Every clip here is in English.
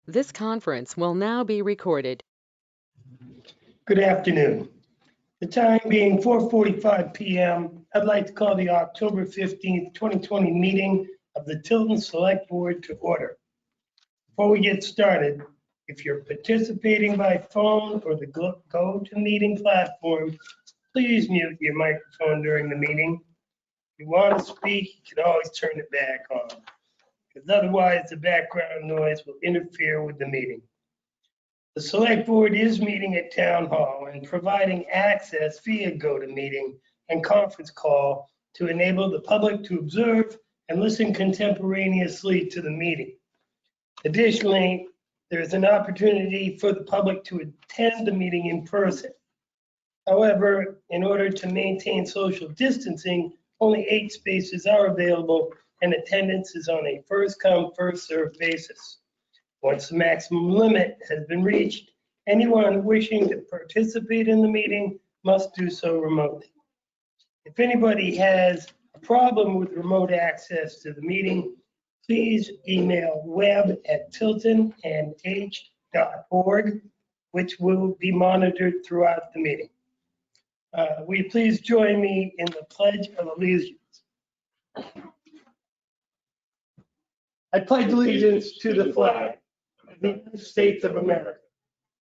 This conference will now be recorded. Good afternoon. The time being 4:45 p.m., I'd like to call the October 15th, 2020 meeting of the Tilton Select Board to order. Before we get started, if you're participating by phone or the GoToMeeting platform, please mute your microphone during the meeting. If you want to speak, you can always turn it back on, because otherwise the background noise will interfere with the meeting. The Select Board is meeting at Town Hall and providing access via GoToMeeting and conference call to enable the public to observe and listen contemporaneously to the meeting. Additionally, there is an opportunity for the public to attend the meeting in person. However, in order to maintain social distancing, only 8 spaces are available and attendance is on a first-come, first-served basis. Once the maximum limit has been reached, anyone wishing to participate in the meeting must do so remotely. If anybody has a problem with remote access to the meeting, please email web@tiltonand.org, which will be monitored throughout the meeting. Will you please join me in the Pledge of Allegiance? I pledge allegiance to the flag of the United States of America,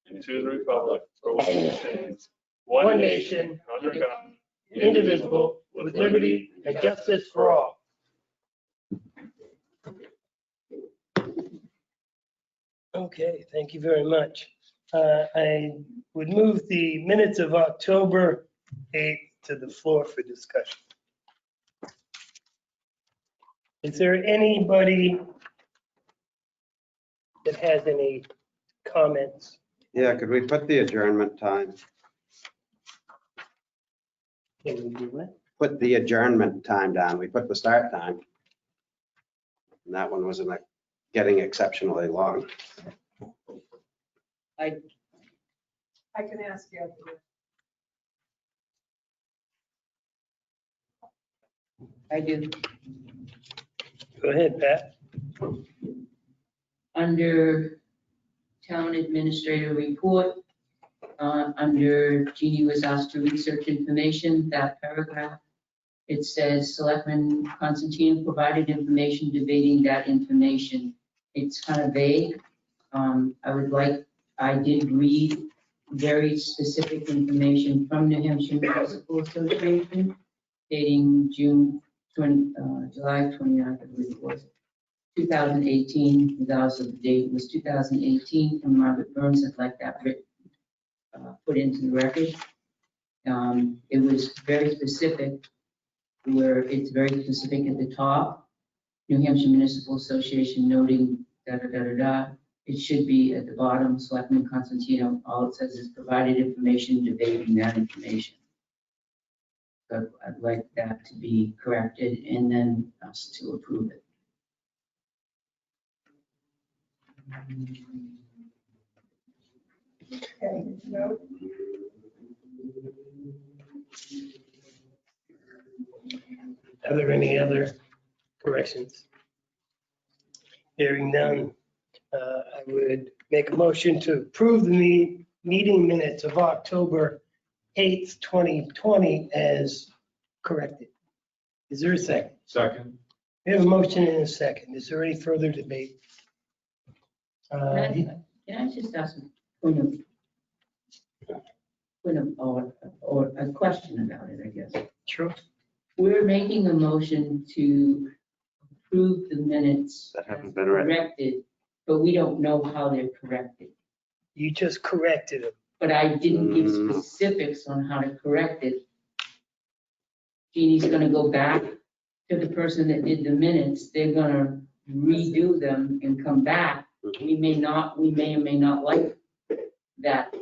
and to the republic for which it stands, one nation, under God, indivisible, with liberty and justice for all. Okay, thank you very much. I would move the minutes of October 8th to the floor for discussion. Is there anybody that has any comments? Yeah, could we put the adjournment time? Can we do that? Put the adjournment time down. We put the start time. And that one wasn't getting exceptionally long. I can ask you. I do. Go ahead, Pat. Under Town Administrator Report, under Jeannie was asked to research information, that paragraph, it says Selectmen Constantine provided information debating that information. It's kind of vague. I did read very specific information from New Hampshire Municipal Association dating July 29th, I believe it was, 2018. The date was 2018 from Margaret Burns. I'd like that put into the record. It was very specific, where it's very specific at the top. New Hampshire Municipal Association noting da-da-da-da-da. It should be at the bottom, Selectman Constantino, all it says is provided information, debating that information. So I'd like that to be corrected and then us to approve it. Okay, no. Are there any other corrections? Hearing none, I would make a motion to approve the meeting minutes of October 8th, 2020 as corrected. Is there a second? Second. We have a motion and a second. Is there any further debate? Can I just ask a question about it, I guess? Sure. We're making a motion to approve the minutes That haven't been read. corrected, but we don't know how they're corrected. You just corrected them. But I didn't give specifics on how to correct it. Jeannie's gonna go back to the person that did the minutes. They're gonna redo them and come back. We may or may not like that,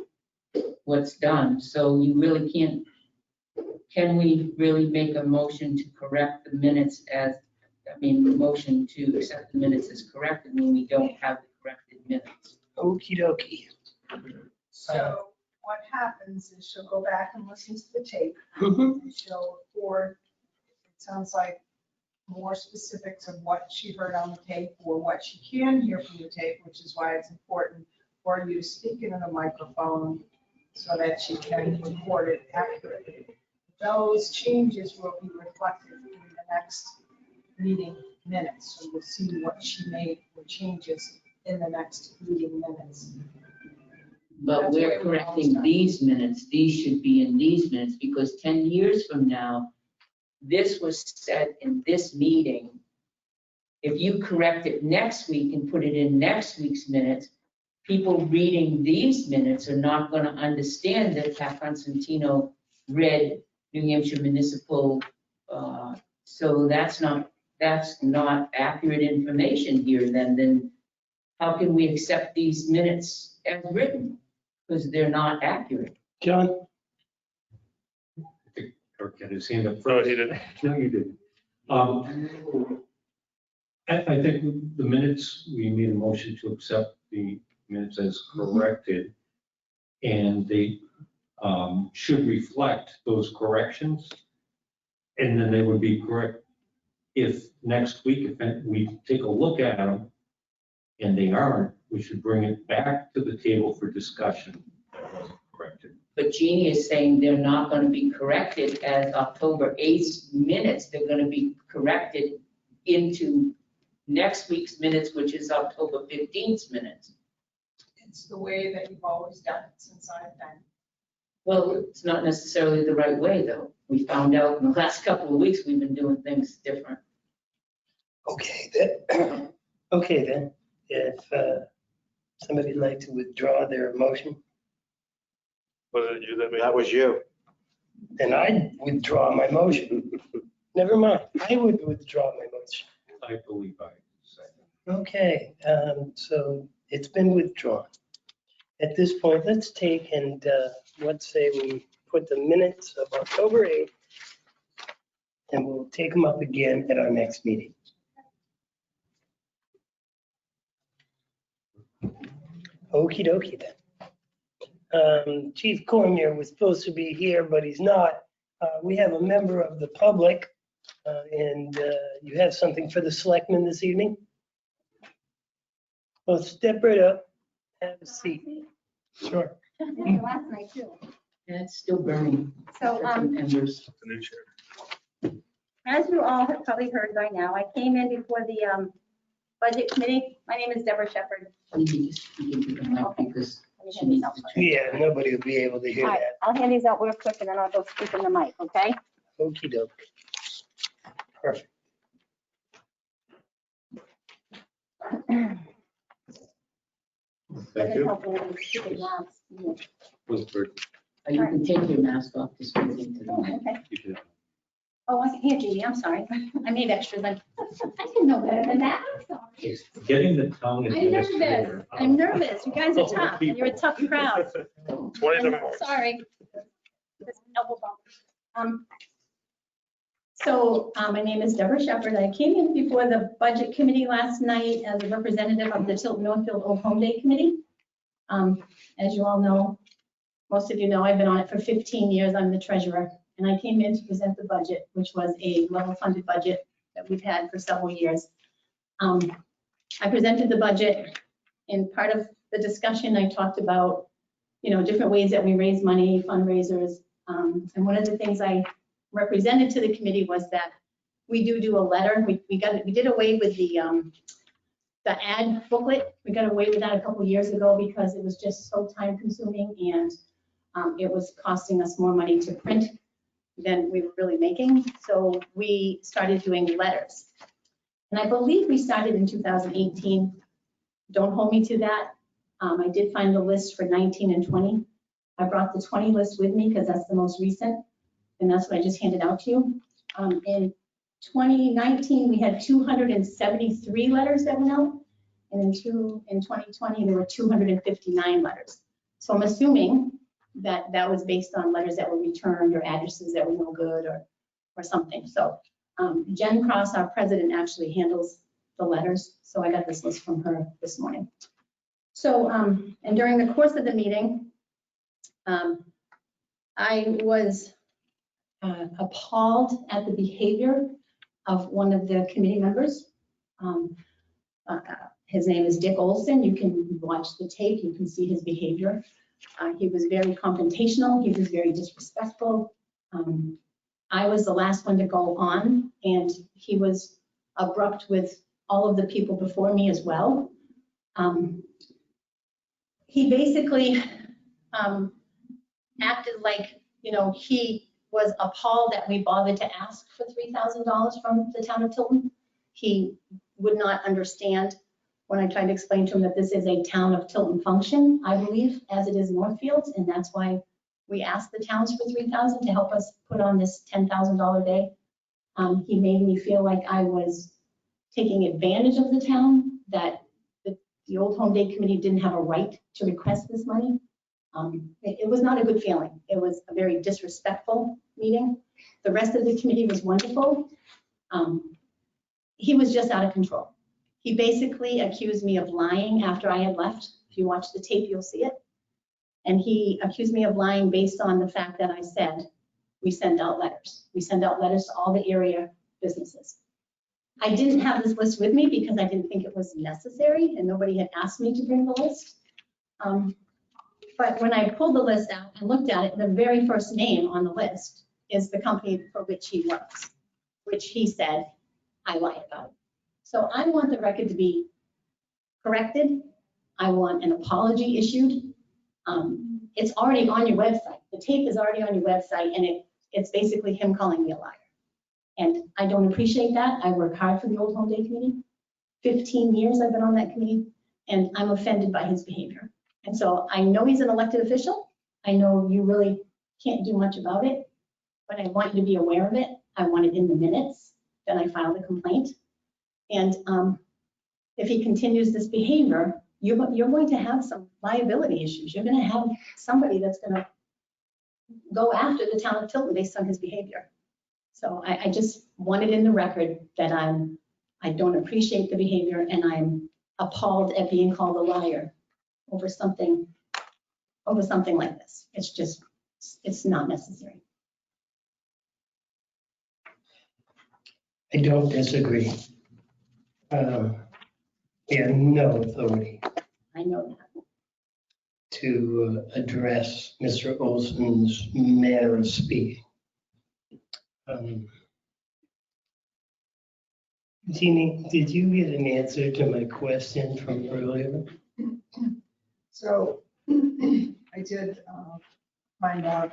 what's done. So you really can't, can we really make a motion to correct the minutes the motion to accept the minutes as corrected when we don't have the corrected minutes? Okie dokie. So what happens is she'll go back and listen to the tape. Mhm. And she'll, or it sounds like more specifics of what she heard on the tape or what she can hear from the tape, which is why it's important for you to speak into the microphone so that she can record it accurately. Those changes will be reflected in the next meeting minutes. So we'll see what she made for changes in the next meeting minutes. But That's we're where we're correcting almost done. these minutes. These should be in these minutes because 10 years from now, this was said in this meeting. If you correct it next week and put it in next week's minutes, people reading these minutes are not going to understand that Pat Constantino read New Hampshire Municipal. So that's not accurate information here. Then how can we accept these minutes as written? Because they're not accurate. John? Kirk had his hand up No, first. he didn't. No, you didn't. I think the minutes, we made a motion to accept the minutes as corrected. And they should reflect those corrections. And then they would be correct if next week, if we take a look at them and they aren't, we should bring it back to the table for discussion. That wasn't corrected. But Jeannie is saying they're not going to be corrected as October 8th minutes. They're going to be corrected into next week's minutes, which is October 15th minutes. It's the way that you've always done it since I've been. Well, it's not necessarily the right way, though. We found out in the last couple of weeks, we've been doing things different. Okay, then. Okay, then. If somebody'd like to withdraw their motion, Was it you that made? That was you. then I'd withdraw my motion. Never mind, I would withdraw my motion. I believe I said. Okay, so it's been withdrawn. At this point, let's take and let's say we put the minutes of October 8th and we'll take them up again at our next meeting. Okey dokey then. Chief Cormier was supposed to be here, but he's not. We have a member of the public and you have something for the selectmen this evening? Well, step right up, have a seat. Sure. Last night too. And it's still burning. So, Embers. The new chair. as you all have probably heard by now, I came in before the budget committee. My name is Deborah Shepherd. You need to speak into the mic because Let me she hand these needs out to first. check. Yeah, nobody will be able to hear All right, that. I'll hand these out real quick and then I'll go speak in the mic, okay? Okey doke. Perfect. Thank you. Was for, You can take your mask off to speak into the Oh, mic. okay. you should- Oh, I can hear Judy, I'm sorry. I made extras. I didn't know better than that. I'm sorry. Getting the tongue. I'm nervous. I'm nervous. You guys are tough. You're a tough crowd. 20 minutes. Sorry. This elbow bump. So my name is Deborah Shepherd. I came in before the budget committee last night as a representative of the Tilton Northfield Old Home Day Committee. As you all know, most of you know, I've been on it for 15 years. I'm the treasurer. And I came in to present the budget, which was a level funded budget that we've had for several years. I presented the budget. In part of the discussion, I talked about, different ways that we raise money, fundraisers. And one of the things I represented to the committee was that we do a letter. We did away with the ad booklet. We got away with that a couple years ago because it was just so time consuming and it was costing us more money to print than we were really making. So we started doing letters. And I believe we started in 2018. Don't hold me to that. I did find the list for 19 and 20. I brought the 20 list with me because that's the most recent. And that's what I just handed out to you. In 2019, we had 273 letters that went out. And in 2020, there were 259 letters. So I'm assuming that was based on letters that were returned or addresses that were no good or something. So Jen Cross, our president, actually handles the letters. So I got this list from her this morning. So, and during the course of the meeting, I was appalled at the behavior of one of the committee members. His name is Dick Olson. You can watch the tape, you can see his behavior. He was very confrontational, he was very disrespectful. I was the last one to go on, and he was abrupt with all of the people before me as well. He basically acted like, he was appalled that we bothered to ask for $3,000 from the town of Tilton. He would not understand when I tried to explain to him that this is a town of Tilton function, I believe, as it is Northfield, and that's why we asked the towns for $3,000 to help us put on this $10,000 day. He made me feel like I was taking advantage of the town, that the Old Home Day Committee didn't have a right to request this money. It was not a good feeling. It was a very disrespectful meeting. The rest of the committee was wonderful. He was just out of control. He basically accused me of lying after I had left. If you watch the tape, you'll see it. And he accused me of lying based on the fact that I said, we send out letters. We send out letters to all the area businesses. I didn't have this list with me because I didn't think it was necessary and nobody had asked me to bring the list. But when I pulled the list out and looked at it, the very first name on the list is the company for which he works, which he said I lied about. So I want the record to be corrected. I want an apology issued. It's already on your website. The tape is already on your website, and it's basically him calling me a liar. And I don't appreciate that. I work hard for the Old Home Day Committee. 15 years I've been on that committee, and I'm offended by his behavior. And so I know he's an elected official. I know you really can't do much about it, but I want you to be aware of it. I want it in the minutes that I filed a complaint. And if he continues this behavior, you're going to have some liability issues. You're going to have somebody that's going to go after the town of Tilton based on his behavior. So I just wanted in the record that I don't appreciate the behavior, and I'm appalled at being called a liar over something like this. It's not necessary. I don't disagree. We have no authority I know that. to address Mr. Olson's manner of speaking. Jeannie, did you get an answer to my question from earlier? So I did find out,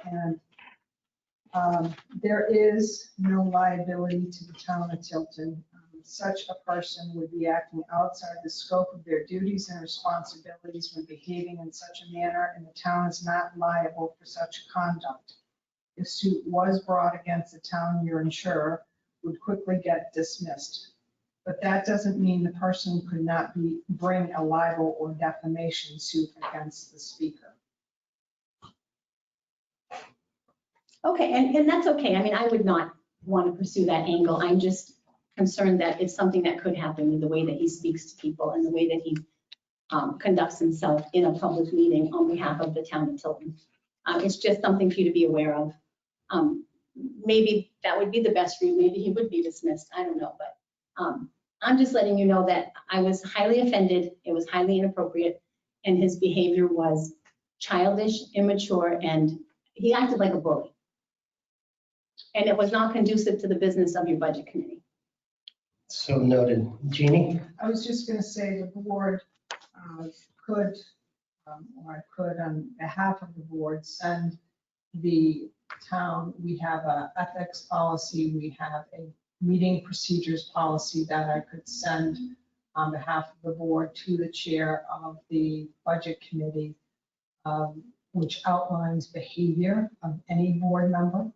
and there is no liability to the town of Tilton. Such a person would be acting outside the scope of their duties and responsibilities when behaving in such a manner, and the town is not liable for such conduct. If suit was brought against the town, your insurer would quickly get dismissed. But that doesn't mean the person could not bring a libel or defamation suit against the speaker. Okay, and that's okay. I mean, I would not want to pursue that angle. I'm just concerned that it's something that could happen in the way that he speaks to people and the way that he conducts himself in a public meeting on behalf of the town of Tilton. It's just something for you to be aware of. Maybe that would be the best route. Maybe he would be dismissed. I don't know, but I'm just letting you know that I was highly offended. It was highly inappropriate, and his behavior was childish, immature, and he acted like a bully. And it was not conducive to the business of your budget committee. So noted. Jeannie? I was just going to say the board could, or I could on behalf of the board, send the town, we have an ethics policy, we have a meeting procedures policy that I could send on behalf of the board to the chair of the budget committee, which outlines behavior of any board member,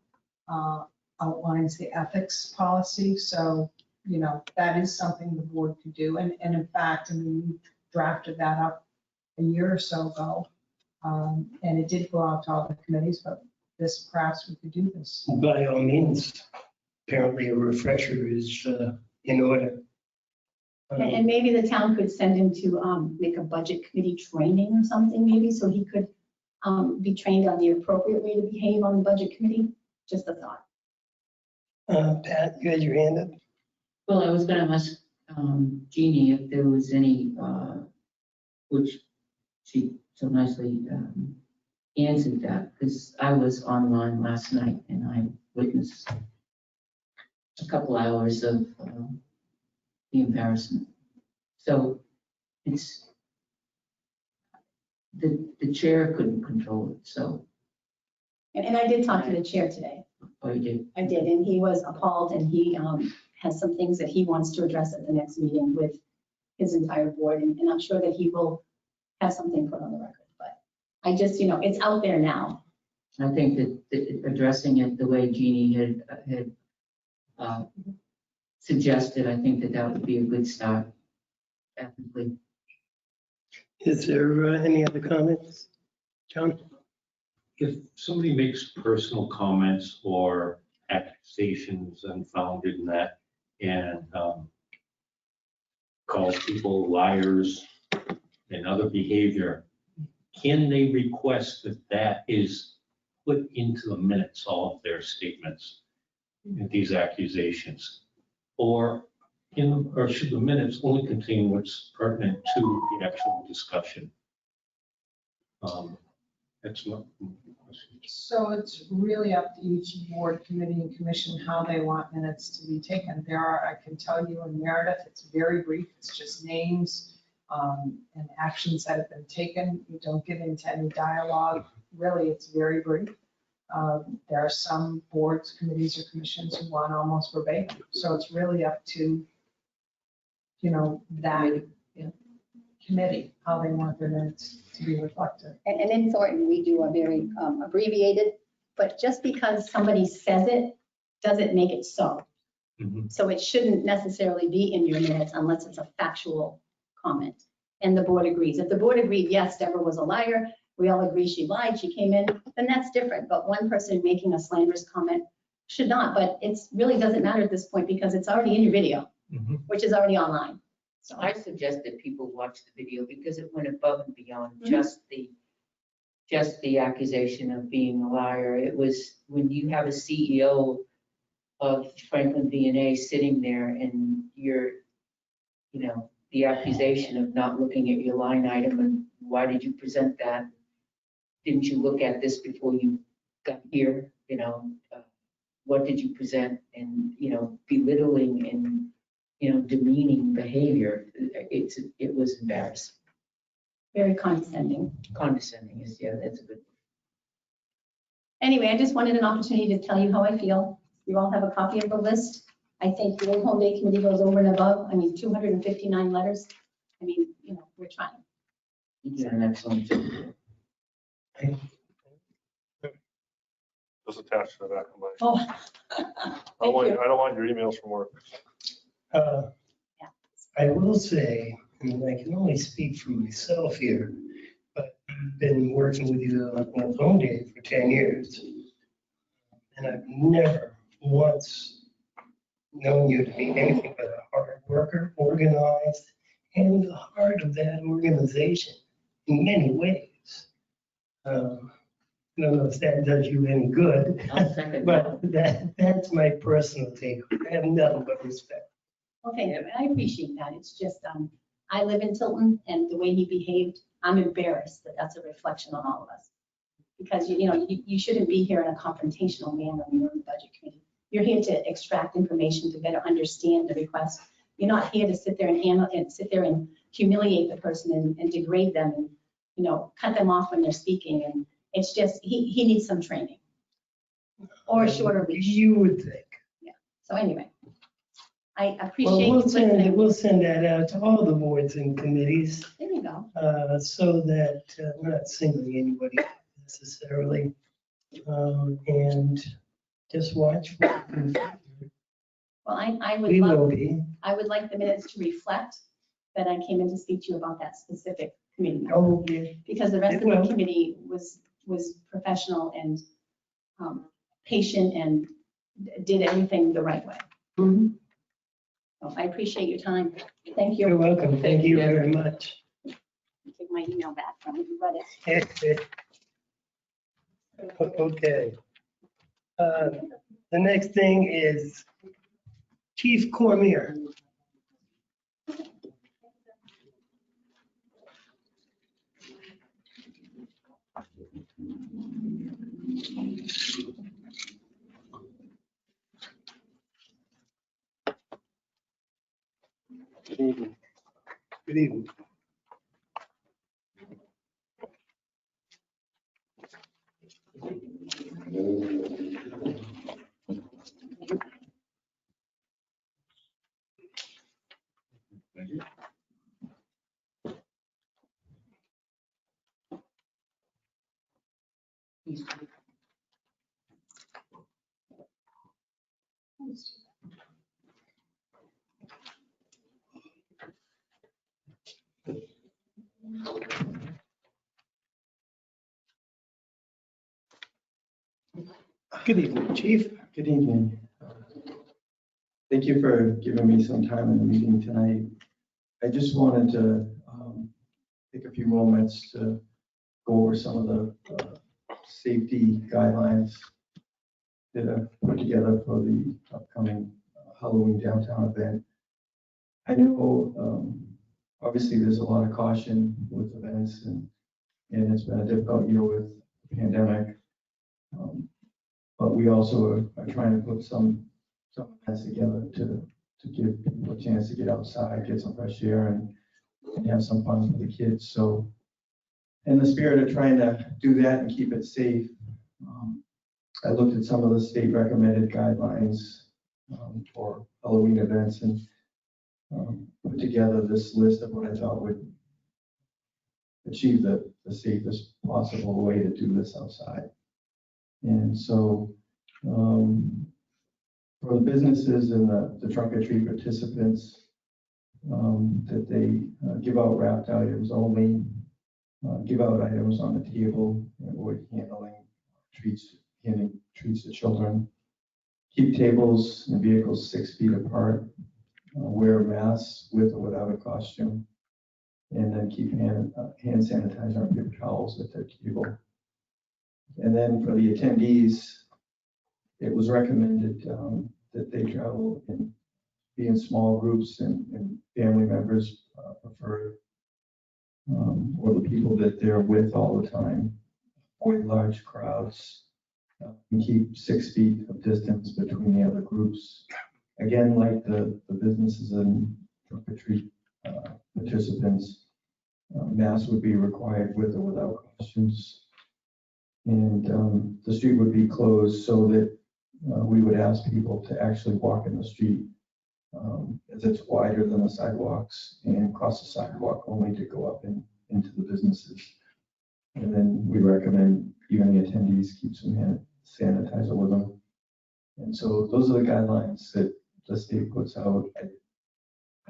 outlines the ethics policy. So, you know, that is something the board could do. And in fact, I mean, we drafted that up a year or so ago. And it did go out to all the committees, but this, perhaps we could do this. By all means, apparently a refresher is in order. And maybe the town could send him to make a budget committee training or something, maybe, so he could be trained on the appropriate way to behave on the budget committee. Just a thought. Pat, you had your hand up? Well, I was gonna ask Jeannie if there was any, which she so nicely answered that, because I was online last night and I witnessed a couple hours of the embarrassment. So it's, the chair couldn't control it, so And I did talk to the chair today. I did. I did, and he was appalled, and he has some things that he wants to address at the next meeting with his entire board, and I'm sure that he will have something put on the record. But I just, it's out there now. I think that addressing it the way Jeannie had suggested, I think that would be a good start, ethically. Is there any other comments? John? If somebody makes personal comments or accusations unfounded in that and calls people liars and other behavior, can they request that that is put into the minutes, all of their statements, these accusations? Or should the minutes only contain what's pertinent to the actual discussion? That's my question. So it's really up to each board, committee, and commission how they want minutes to be taken. There are, I can tell you in Meredith, it's very brief. It's just names and actions that have been taken. You don't get into any dialogue. Really, it's very brief. There are some boards, committees, or commissions who want almost verbatim. So it's really up to, that committee, how they want their minutes to be reflected. And in Thornton, we do a very abbreviated, but just because somebody says it, doesn't make it so. Mhm. So it shouldn't necessarily be in your minutes unless it's a factual comment. And the board agrees. If the board agreed, yes, Deborah was a liar, we all agree she lied, she came in, then that's different. But one person making a slanderous comment should not. But it really doesn't matter at this point because it's already in your video, Mhm. which is already online. So I suggest that people watch the video because it went above and beyond Mhm. just the accusation of being a liar. It was when you have a CEO of Franklin V&A sitting there and you're, the accusation of not looking at your line item and why did you present that? Didn't you look at this before you got here? What did you present? And, belittling and, demeaning behavior. It was embarrassing. very condescending. Condescending is, that's a good. Anyway, I just wanted an opportunity to tell you how I feel. You all have a copy of the list. I think the Old Home Day Committee goes over and above. 259 letters. We're trying. You did an excellent job. Just attached to the back of my, Oh. I don't want your emails from work. I will say, and I can only speak for myself here, but I've been working with you on Home Day for 10 years. And I've never once known you to be anything but a hard worker, organized, and the heart of that organization in many ways. I don't know if that does you any good, I'll second that. but that's my personal take. I have nothing but respect. Okay, I appreciate that. It's just, I live in Tilton and the way he behaved, I'm embarrassed that that's a reflection on all of us. Because, you shouldn't be here in a confrontational manner when you're on the budget committee. You're here to extract information to better understand the request. You're not here to sit there and humiliate the person and degrade them and, cut them off when they're speaking. And it's just, he needs some training. Or a shorter leash. You would think. So anyway, I Well, appreciate you listening. we'll send that out to all the boards and committees, There you go. so that we're not singling anybody out necessarily. And just watch. Well, I We will would be. like the minutes to reflect that I came in to speak to you about that specific committee member. Oh, yeah. Because the rest of It the will. committee was professional and patient and did everything the right way. So I appreciate your time. Thank You're you. welcome. Thank you very much. Take my email back from you. Read it. Okay. The next thing is Chief Cormier. Good evening. Good evening. Good evening, Chief. Good evening. Thank you for giving me some time in the meeting tonight. I just wanted to take a few moments to go over some of the safety guidelines that I've put together for the upcoming Halloween downtown event. I know obviously there's a lot of caution with events and it's been a difficult year with the pandemic. But we also are trying to put some events together to give people a chance to get outside, get some fresh air and have some fun for the kids. So in the spirit of trying to do that and keep it safe, I looked at some of the state recommended guidelines for Halloween events and put together this list of what I thought would achieve the safest possible way to do this outside. And so for the businesses and the trunk or treat participants, that they give out wrapped items only, give out items on the table, avoid handing treats to children, keep tables and vehicles 6 feet apart, wear masks with or without a costume, and then keep hand sanitizer and paper towels at their table. And then for the attendees, it was recommended that they travel and be in small groups and family members preferred, or the people that they're with all the time, avoid large crowds, and keep 6 feet of distance between the other groups. Again, like the businesses and trunk or treat participants, masks would be required with or without costumes. And the street would be closed so that we would ask people to actually walk in the street as it's wider than the sidewalks and cross the sidewalk only to go up into the businesses. And then we recommend even the attendees keep some hand sanitizer with them. And so those are the guidelines that the state puts out.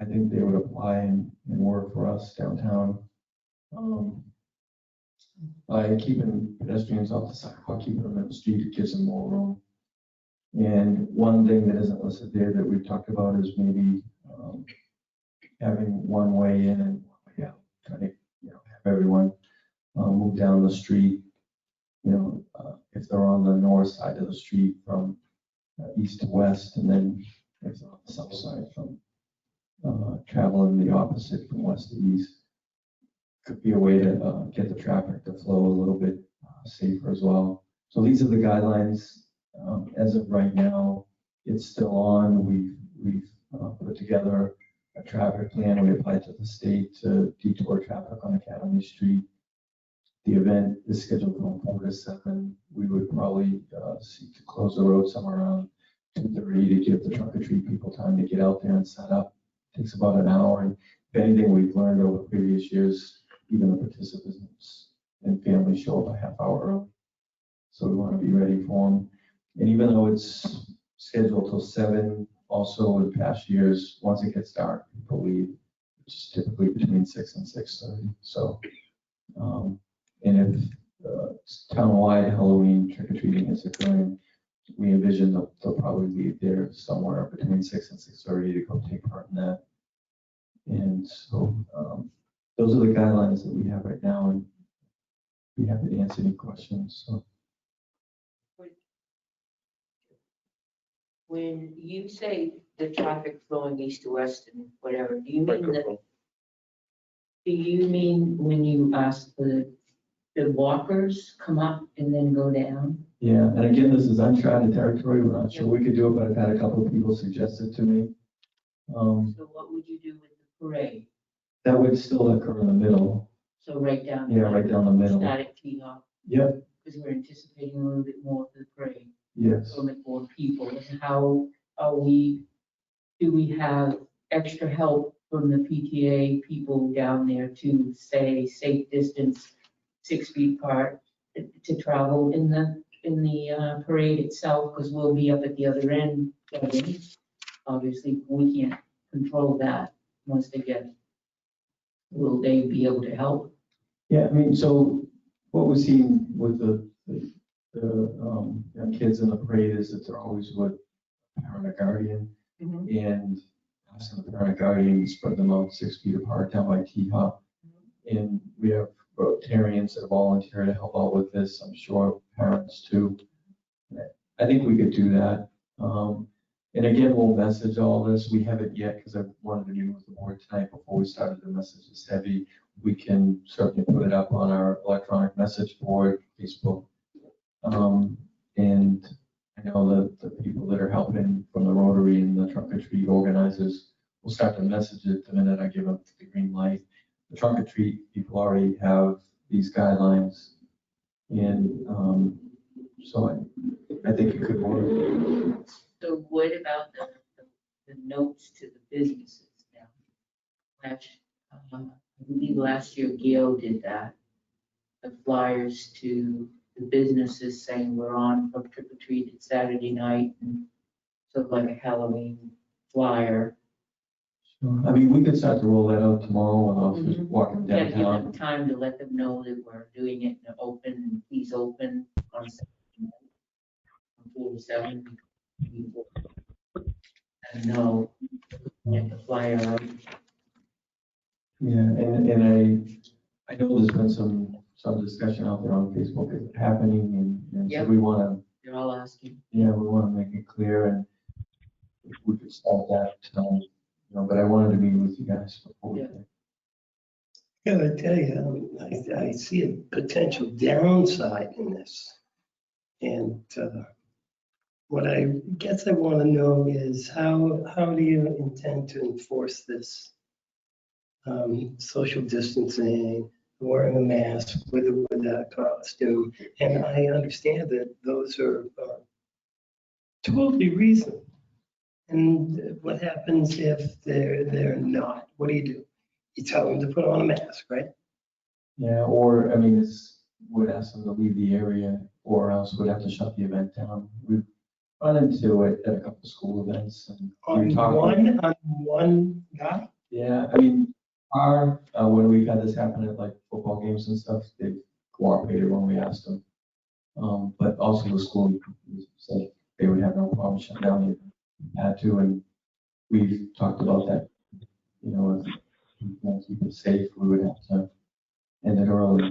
I think they would apply and work for us downtown. By keeping pedestrians off the sidewalk, keeping them in the street, it gives them more room. And one thing that isn't listed there that we've talked about is maybe having one way in and one way out, trying to have everyone move down the street. If they're on the north side of the street from east to west, and then if they're on the south side from traveling the opposite from west to east, could be a way to get the traffic to flow a little bit safer as well. So these are the guidelines. As of right now, it's still on. We've put together a traffic plan. We applied to the state to detour traffic on Academy Street. The event is scheduled from 4 to 7. We would probably seek to close the road somewhere around 2:30 to give the trunk or treat people time to get out there and set up. It takes about an hour. And if anything we've learned over previous years, even the participants and families show up a half hour early. So we want to be ready for them. And even though it's scheduled till 7, also in past years, once it gets dark, people leave, which is typically between 6 and 6:30. So, and if town-wide Halloween trick-or-treating is occurring, we envision they'll probably leave there somewhere between 6 and 6:30 to go take part in that. And so those are the guidelines that we have right now, and be happy to answer any questions. So. When you say the traffic flowing east to west and whatever, do you mean that, Microphone. do you mean when you ask the walkers come up and then go down? Yeah, and again, this is uncharted territory. We're not sure we could do it, but I've had a couple of people suggest it to me. So what would you do with the parade? That would still occur in the middle. So right down. Yeah, right down the middle. Static tee off, Yep, because we're anticipating a little bit more for the parade, yes. a little bit more people. And how are we, do we have extra help from the PTA people down there to say safe distance, 6 feet apart to travel in the parade itself? Because we'll be up at the other end. Obviously, we can't control that once they get, will they be able to help? Yeah, I mean, so what we've seen with the kids in the parade is that they're always with a parent or guardian. And asking the parent or guardian to spread them out 6 feet apart down by T-Hop. And we have Rotarians that volunteer to help out with this. I'm sure parents too. I think we could do that. And again, we'll message all this. We haven't yet because I wanted to meet with the board tonight before we started the message is heavy. We can certainly put it up on our electronic message board, Facebook. And I know that the people that are helping from the Rotary and the trunk or treat organizers will start to message it the minute I give them the green light. The trunk or treat people already have these guidelines. And so I think it could work. So what about the notes to the businesses now? I believe last year Gail did that. The flyers to the businesses saying we're on from trick or treat at Saturday night, and sort of like a Halloween flyer. I mean, we could start to roll that out tomorrow when officers walking Yeah, give downtown. them time to let them know that we're doing it in the open, and please open on Saturday night from 4 to 7. And no, get the flyer out. Yeah, and I know there's been some discussion out there on Facebook, is it happening? And so Yep. we want to, They're all asking. yeah, we want to make it clear and if we could start that tonight, you know, but I wanted to meet with you guys before we Yeah. did. Gotta tell you, I see a potential downside in this. And what I guess I want to know is how do you intend to enforce this? Social distancing, wearing a mask with or without costume. And I understand that those are totally reasonable. And what happens if they're not? What do? You tell them to put on a mask, right? Yeah, or, I mean, would ask them to leave the area or else we'd have to shut the event down. We've run into it at a couple of school events and On we talked. one guy? Yeah, I mean, when we've had this happen at like football games and stuff, they've cooperated when we asked them. But also the school said they would have no problem shutting down if they had to, and we've talked about that. You know, if we want to keep it safe, we would have to end it early.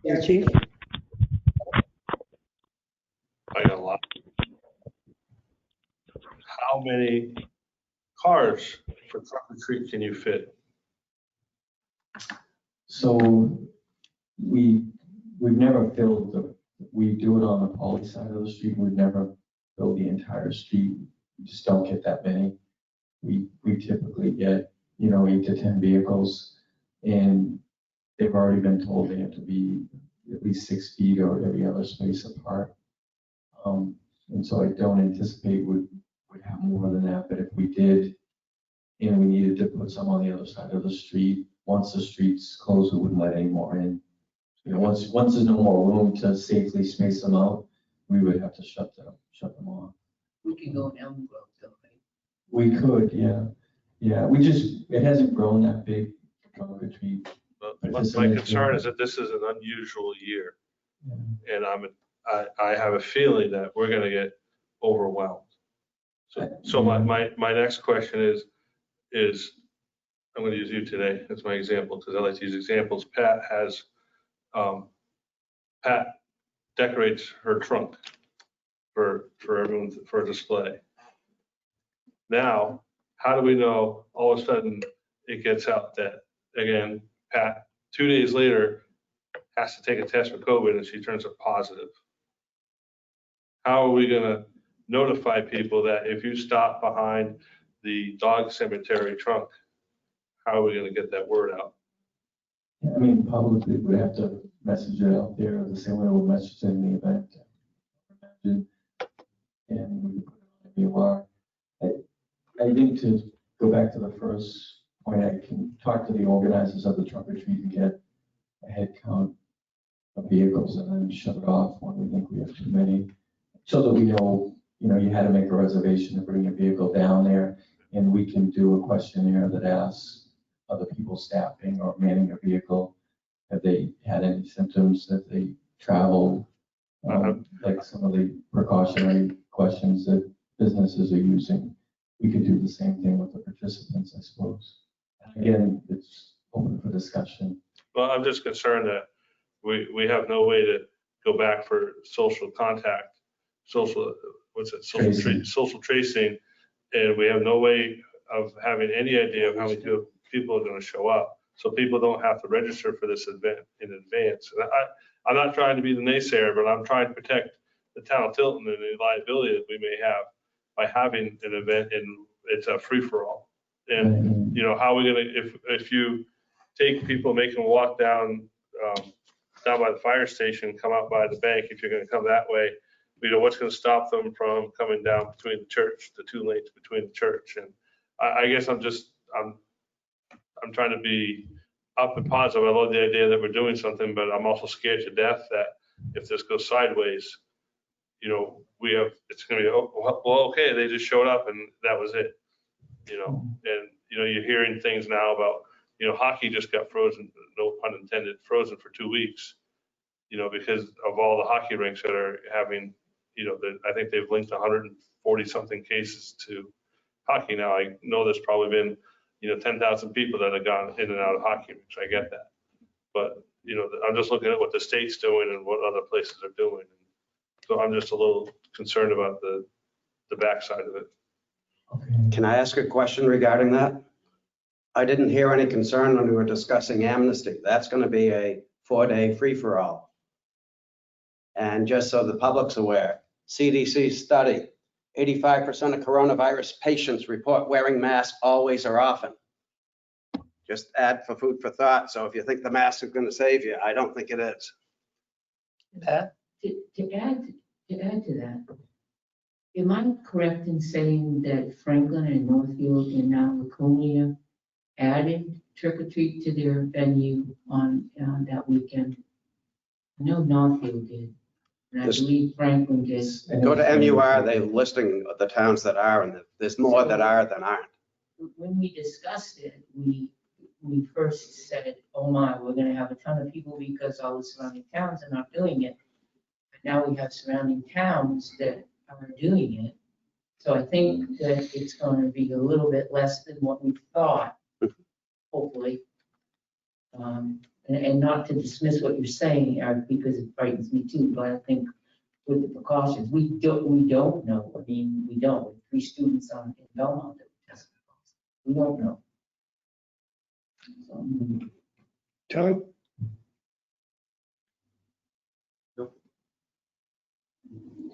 Yeah, Chief? I got a lot. How many cars for trunk or treat can you fit? So we've never filled we do it on the Poly side of the street. We've never filled the entire street. We just don't get that many. We typically get, 8 to 10 vehicles and they've already been told they have to be at least 6 feet or every other space apart. And so I don't anticipate we'd have more than that, but if we did, and we needed to put some on the other side of the street, once the street's closed, we wouldn't let any more in. Once there's no more room to safely space them out, we would have to shut them off. We can go in Elm Grove, though, right? We could, yeah. Yeah, it hasn't grown that big, trunk or treat. My concern is that this is an unusual year. Yeah. And I have a feeling that we're gonna get overwhelmed. So my next question is, I'm gonna use you today as my example, because I like to use examples. Pat decorates her trunk for everyone, for display. Now, how do we know all of a sudden it gets out that, again, Pat, 2 days later, has to take a test for COVID and she turns up positive? How are we gonna notify people that if you stop behind the dog cemetery trunk, how are we gonna get that word out? I mean, publicly, we have to message it out there the same way we'll message it in the event. And we put it on MUR. I think to go back to the first point, I can talk to the organizers of the trunk or treat and get a head count of vehicles and then shut it off when we think we have too many, so that we know, you had to make a reservation to bring a vehicle down there, and we can do a questionnaire that asks other people staffing or manning a vehicle, have they had any symptoms, that they travel, like some of the precautionary questions that businesses are using. We could do the same thing with the participants, I suppose. Again, it's open for discussion. Well, I'm just concerned that we have no way to go back for social contact, social tracing, and we have no way of having any idea of how many people are gonna show up. So people don't have to register for this event in advance. And I'm not trying to be the naysayer, but I'm trying to protect the town of Tilton and the liability that we may have by having an event and it's a free-for-all. And, how are we gonna, if you take people, make them walk down by the fire station, come out by the bank, if you're gonna come that way, what's gonna stop them from coming down between the church, the 2 lanes between the church? And I guess I'm trying to be up and positive. I love the idea that we're doing something, but I'm also scared to death that if this goes sideways, it's gonna be, well, okay, they just showed up and that was it. And you're hearing things now about, hockey just got frozen, no pun intended, frozen for 2 weeks, because of all the hockey rinks that are having, I think they've linked 140 something cases to hockey now. I know there's probably been, 10,000 people that have gone in and out of hockey rinks. I get that. But, I'm just looking at what the state's doing and what other places are doing. So I'm just a little concerned about the backside of it. Can I ask a question regarding that? I didn't hear any concern when we were discussing amnesty. That's going to be a 4-day free-for-all. And just so the public's aware, CDC study, 85% of coronavirus patients report wearing masks always or often. Just add for food for thought. So if you think the mask is going to save you, I don't think it is. Pat? To add to that, am I correct in saying that Franklin and Northfield and now Laconia added trick or treat to their venue on that weekend? I know Northfield did, and I believe Franklin did. Go to MUR, they're listing the towns that are, and there's more that are than aren't. When we discussed it, we first said, oh my, we're gonna have a ton of people because all the surrounding towns are not doing it. But now we have surrounding towns that are doing it. So I think that it's going to be a little bit less than what we thought, hopefully. And not to dismiss what you're saying, Eric, because it frightens me too, but I think with the precautions, we don't know. I mean, we don't. With 3 students in Belmont that were tested positive. We don't know. So, John?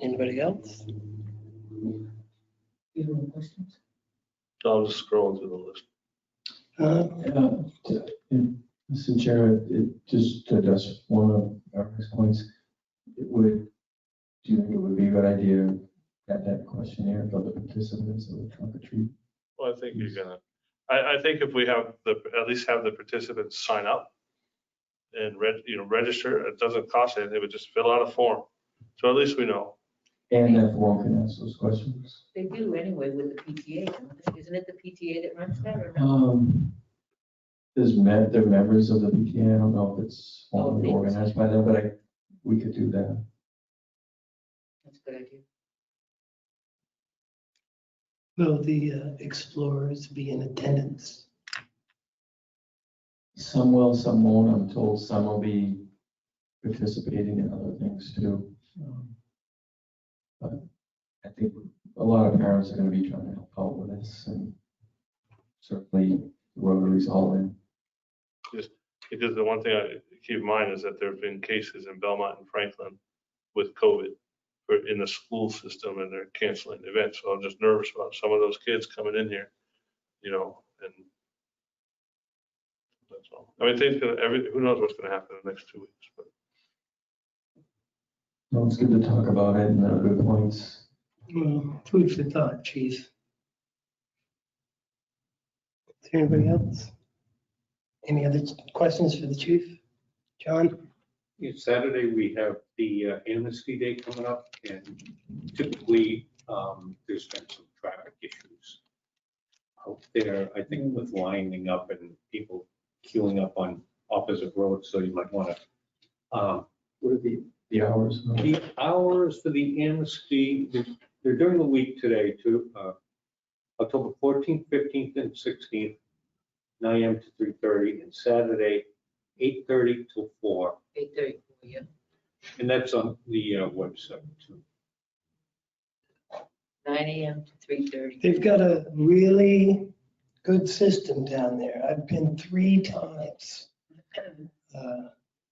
Anybody else? you have any questions? So I'm just scrolling through the list. Mr. Chair, just to address one of our points, do you think it would be a good idea to have that questionnaire for the participants of the trunk or treat? Well, I think you're gonna, I think if we have at least have the participants sign up and register, it doesn't cost anything, they would just fill out a form. So at least we know. And that form can answer those questions. They do anyway with the PTA, don't they? Isn't it the PTA that runs that or no? They're members of the PTA. I don't know if it's formally organized by them, but we could do that. That's a good idea. Will the explorers be in attendance? Some will, some won't. I'm told some will be participating in other things too. But I think a lot of parents are going to be trying to help out with this, and certainly the Rotary's all in. Because the one thing I keep in mind is that there have been cases in Belmont and Franklin with COVID in the school system, and they're canceling events. So I'm just nervous about some of those kids coming in here, and that's all. I mean, who knows what's going to happen in the next 2 weeks, but. Well, it's good to talk about it, and there are good points. Well, food for thought, chief. Is there anybody else? Any other questions for the chief? John? Saturday, we have the Amnesty Day coming up, and typically, there's been some traffic issues out there, I think, with lining up and people queuing up on opposite roads, so you might want to. What are the hours? The hours for the Amnesty, they're during the week today to October 14th, 15th, and 16th, 9 a.m. to 3:30, and Saturday, 8:30 till 4. 8:30, yeah. And that's on the website too. 9 a.m. to 3:30. They've got a really good system down there. I've been 3 times.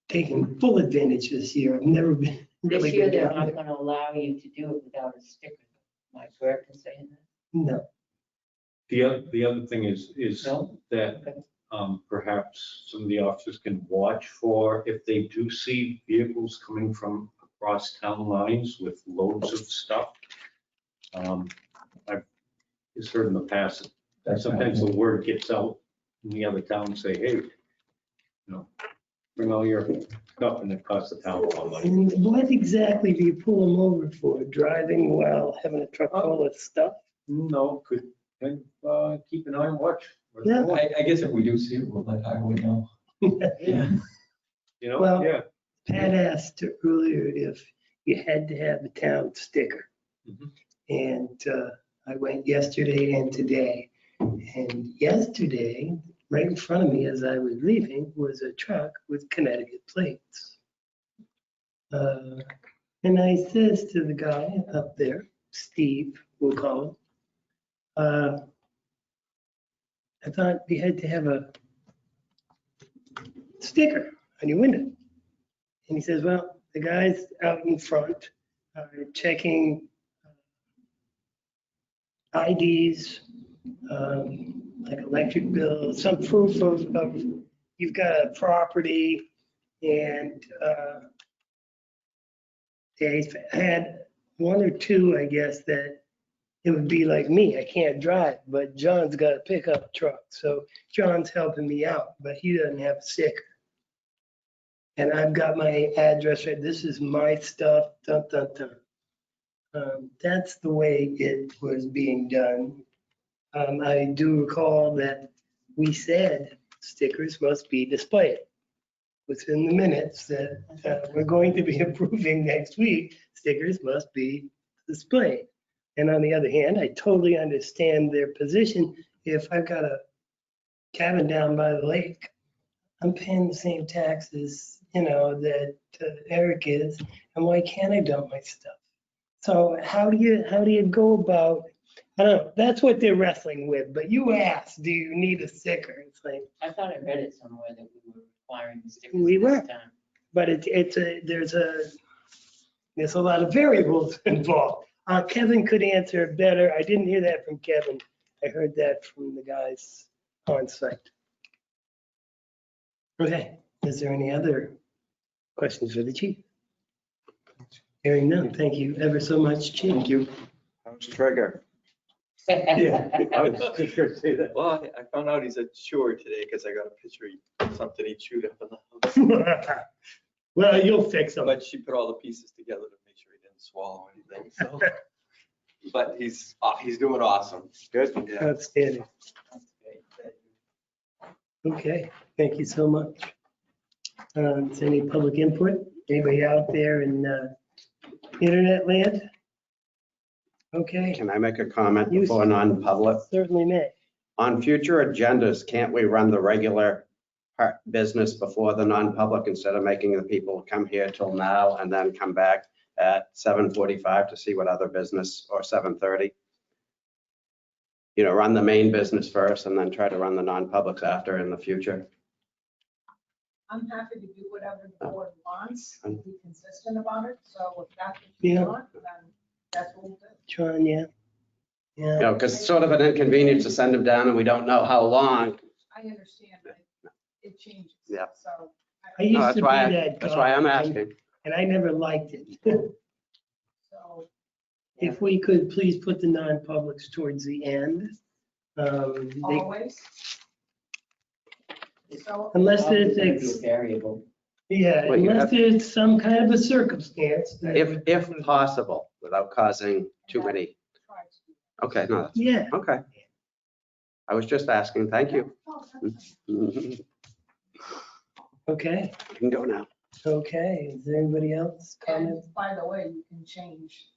Taking full advantage this year. I've never been really This year, been they're down not there. going to allow you to do it without a sticker. Am I correct in saying that? No. The other thing is No? that perhaps some of the officers can watch for if they do see vehicles coming from across town lines with loads of stuff. I've just heard in the past that sometimes the word gets out in the other towns, say, hey, bring all your stuff, and it costs the town all money. And what exactly do you pull them over for? Driving while having a truck full of stuff? No, could keep an eye on watch. Yeah. I guess if we do see it, we'll let Highway know. Yeah. Well, Yeah. Pat asked earlier if you had to have the town sticker. Mhm. And I went yesterday and today. And yesterday, right in front of me as I was leaving, was a truck with Connecticut plates. And I says to the guy up there, Steve, we'll call him, I thought we had to have a sticker on your window. And he says, well, the guys out in front are checking IDs, like electric bills, some proof of you've got a property, and they had 1 or 2, I guess, that it would be like me. I can't drive, but John's got a pickup truck. So John's helping me out, but he doesn't have a sticker. And I've got my address right. This is my stuff. Dun, dun, dun. That's the way it was being done. I do recall that we said stickers must be displayed. Within the minutes that we're going to be approving next week, stickers must be displayed. And on the other hand, I totally understand their position. If I've got a cabin down by the lake, I'm paying the same taxes, that Eric is, and why can't I dump my stuff? So how do you go about, I don't know, that's what they're wrestling with, but you asked, do you need a sticker? It's like, I thought I read it somewhere that we were requiring the stickers We were. this time. but there's a lot of variables involved. Kevin could answer better. I didn't hear that from Kevin. I heard that from the guys on site. Okay, is there any other questions for the chief? Hearing none, thank you ever so much, chief. Thank you. How's Trigger? Yeah, I was just gonna say that. Well, I found out he's at shore today because I got a picture of something he'd chewed up in the house. Well, you'll fix them. But she put all the pieces together to make sure he didn't swallow anything, so. But he's doing awesome. Good. Yeah. Outstanding. Okay, thank you so much. Is there any public input? Anybody out there in internet land? Okay, Can I make a comment You- before non-public? certainly may. On future agendas, can't we run the regular business before the non-public instead of making the people come here till now and then come back at 7:45 to see what other business, or 7:30. Run the main business first and then try to run the non-publics after in the future. I'm happy to do whatever the board wants, Mm. be consistent about it, so if that's what Yeah. you want, then that's what we'll do. John, yeah. Yeah, Because it's sort of an inconvenience to send them down and we don't know how long. I understand, but it changes. Yeah. So. I No, used that's to be why, that that's why I'm guy, asking. and I never liked it. So, If we could please put the non-publics towards the end. always. So, Unless there's, Variable. yeah, Well, you unless there's some kind of a circumstance. that would- If possible, without causing too many. try to. Okay, no, that's, Yeah, okay. I was just asking, thank you. Oh, that's You okay, can go now. okay. Is there anybody else fine. comment? And by the way, you can change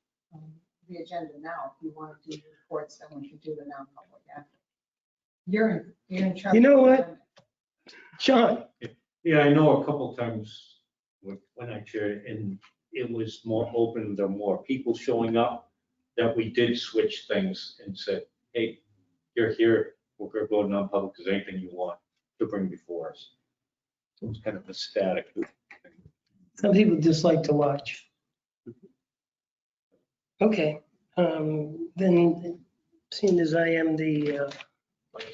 the agenda now. If you want to do reports, then we can do the non-public after. You're in charge. You know of the what? agenda. John, Yeah, I know a couple times when I chaired, and it was more open, there were more people showing up, that we did switch things and said, hey, you're here, we're going to go non-public, because anything you want to bring before us. So it's kind of a static. some people just like to watch. Okay, then seeing as I am the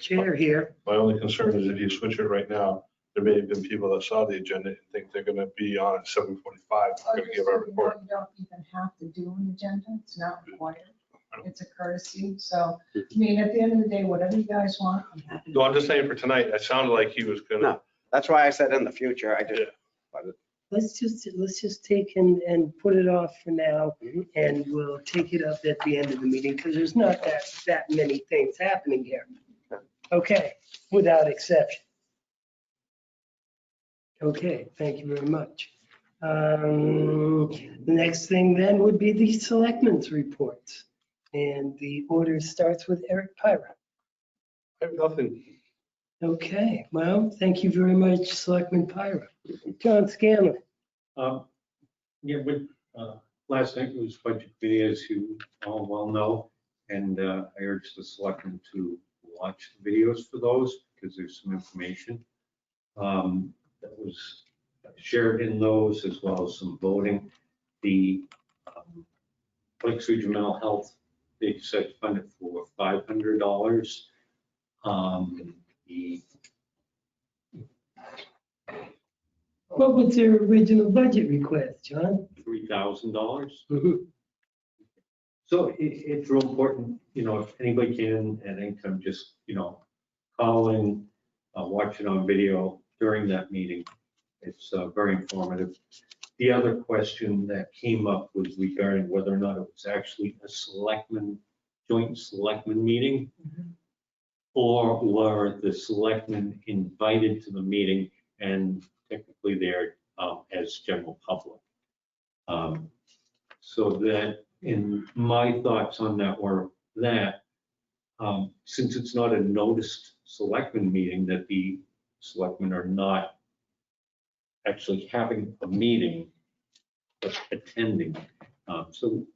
chair here, My only concern is if you switch it right now, there may have been people that saw the agenda and think they're gonna be on at 7:45, Oh, gonna just give so our you know, report. you don't even have to do an agenda. It's not required. It's a courtesy. So, I mean, at the end of the day, whatever you guys want, I'm happy. No, I'm just saying for tonight, it sounded like he was gonna. No. That's why I said in the future, I just, let's just take and put it off for now, Mhm. and we'll take it up at the end of the meeting, because there's not that many things happening here. Okay, without exception. Okay, thank you very much. The next thing then would be the selectmen's reports. And the order starts with Eric Pyra. I have nothing. Okay, well, thank you very much, Selectman Pyra. John Scanlon. Yeah, last night was budget committee, as you all well know, and I urge the selectmen to watch the videos for those, because there's some information that was shared in those, as well as some voting. The Lakes Region Mental Health, they said funded for $500. The What was their original budget request, John? $3,000. Mhm. So it's real important, if anybody can at any time, just, call in, watch it on video during that meeting. It's very informative. The other question that came up was regarding whether or not it was actually a joint selectmen meeting, or were the selectmen invited to the meeting and technically there as general public. So that, in my thoughts on that were that since it's not a noticed selectmen meeting, that the selectmen are not actually having a meeting, but attending. So,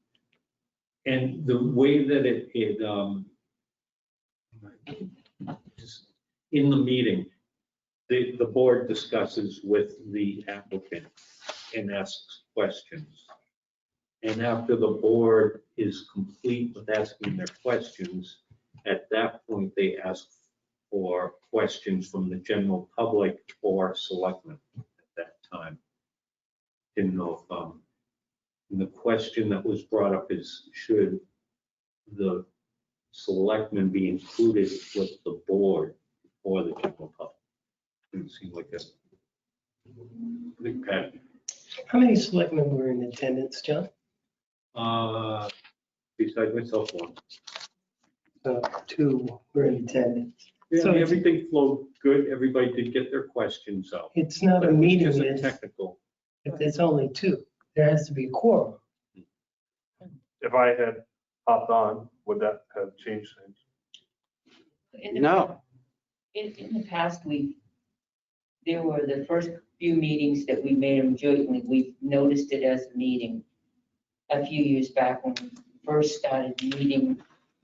and the way that it just in the meeting, the board discusses with the applicant and asks questions. And after the board is complete with asking their questions, at that point, they ask for questions from the general public or selectmen at that time. Didn't know if, the question that was brought up is, should the selectmen be included with the board or the general public? Didn't seem like a big pattern. How many selectmen were in attendance, John? Besides myself, one. Two were in attendance. Yeah, So it's- everything flowed good. Everybody did get their questions out. It's not But a it was meeting just a if technical. there's only two. There has to be a quorum. If I had hopped on, would that have changed things? No. In the past, there were the first few meetings that we made them jointly, we noticed it as a meeting. a few years back when we first started meeting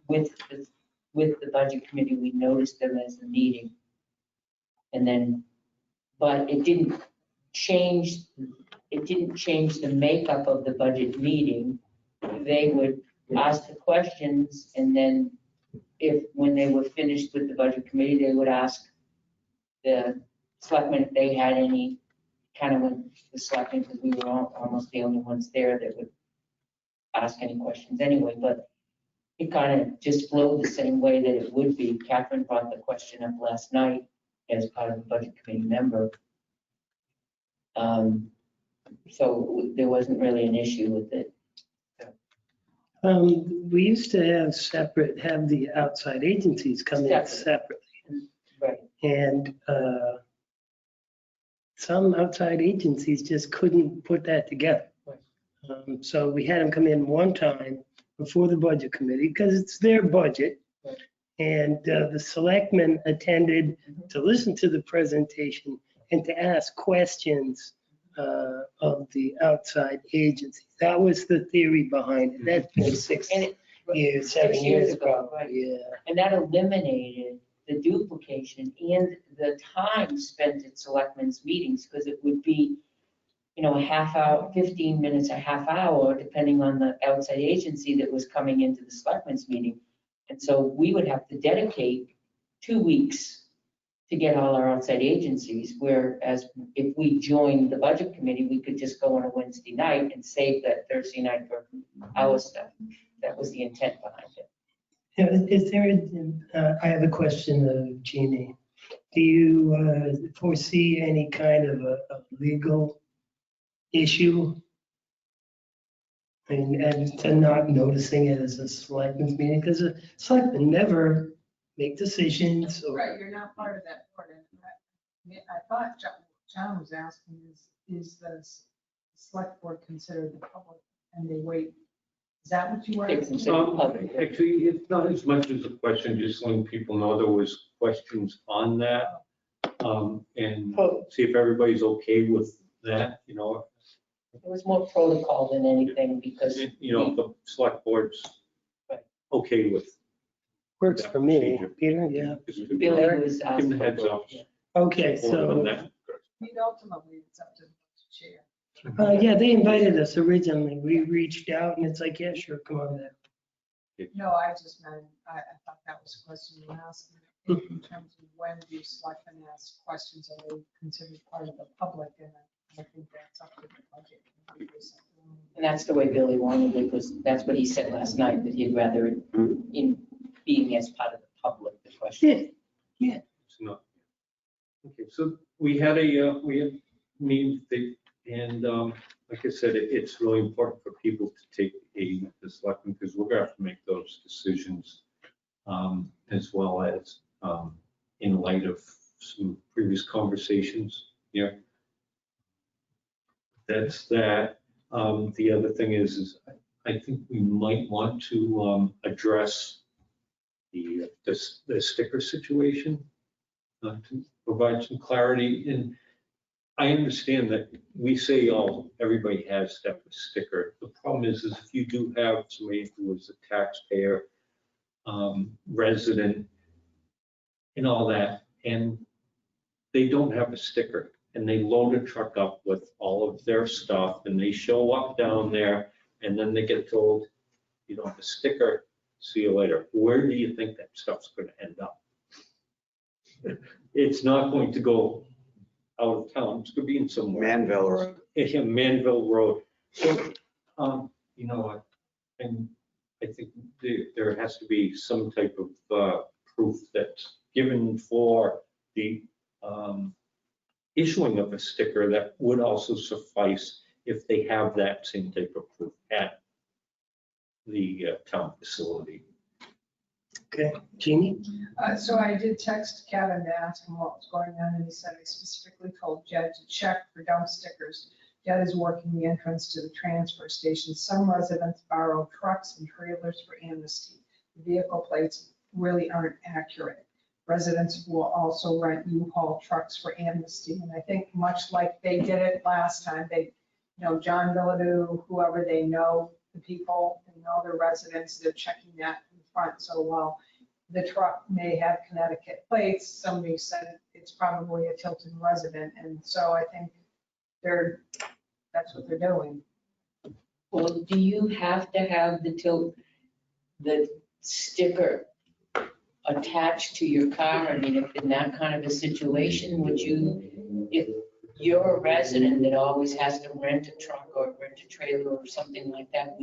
with the budget committee, we noticed them as a meeting. And then, but it didn't change the makeup of the budget meeting. They would ask the questions, and then when they were finished with the budget committee, they would ask the selectmen if they had any, kind of when the selectmen, because we were almost the only ones there that would ask any questions anyway, but it kind of just flowed the same way that it would be. Catherine brought the question up last night as part of the budget committee member. So there wasn't really an issue with it. We used to have the outside agencies come in separately. Right. And some outside agencies just couldn't put that together. So we had them come in one time before the budget committee because it's their budget. Right. And the selectmen attended to listen to the presentation and to ask questions of the outside agencies. That was the theory behind it. That's been 7 years ago. Right. Yeah. And that eliminated the duplication and the time spent at selectmen's meetings, because it would be, a half hour, 15 minutes, a half hour, depending on the outside agency that was coming into the selectmen's meeting. And so we would have to dedicate 2 weeks to get all our outside agencies, whereas if we joined the budget committee, we could just go on a Wednesday night and save that Thursday night for our stuff. That was the intent behind it. Is there, I have a question of Jeannie. Do you foresee any kind of a legal issue? And to not noticing it as a selectmen's meeting, because the selectmen never make decisions or. Right, you're not part of that board. And I thought John was asking is the select board considered the public and they wait? Is that what you were They asking? consider public. Actually, it's not as much as a question, just letting people know there was questions on that. And see if everybody's okay with that, It was more protocol than anything, because the select board's Right. okay with. Works that for me, procedure. Peter, yeah. Just to Billy was give asking. them the heads up. Okay, More than so, that. I mean, ultimately, it's up to the chair. yeah, they invited us originally. We reached out and it's like, yeah, sure, come on down. No, I just meant, I thought that was a question you were asking in terms of when do selectmen ask questions, are they considered part of the public? And I think that's up to the budget. And that's the way Billy wanted it, because that's what he said last night, that he'd rather it in being as part of the public, the question. Yeah. It's not. Okay, so we had meeting, and like I said, it's really important for people to take the selectmen, because we're gonna have to make those decisions, as well as in light of some previous conversations here. That's that. The other thing is I think we might want to address the sticker situation, to provide some clarity. And I understand that we say, everybody has to have a sticker. The problem is if you do have somebody who is a taxpayer, resident, and all that, and they don't have a sticker, and they load a truck up with all of their stuff, and they show up down there, and then they get told, you don't have a sticker, see you later. Where do you think that stuff's going to end up? It's not going to go out of town. It's going to be in somewhere. Manville Road. Yeah, Manville Road. So, and I think there has to be some type of proof that's given for the issuing of a sticker that would also suffice if they have that same type of proof at the town facility. Okay, Jeannie? So I did text Kevin to ask him what was going on, and he said I specifically told Jed to check for dump stickers. Jed is working the entrance to the transfer station. Some residents borrow trucks and trailers for amnesty. The vehicle plates really aren't accurate. Residents will also rent U-Haul trucks for amnesty, and I think much like they did it last time, John Billadu, whoever they know, the people, the residents, they're checking that in front. So while the truck may have Connecticut plates, somebody said it's probably a Tilton resident. And so I think that's what they're doing. Well, do you have to have the sticker attached to your car? I mean, if in that kind of a situation, if you're a resident that always has to rent a truck or rent a trailer or something like that,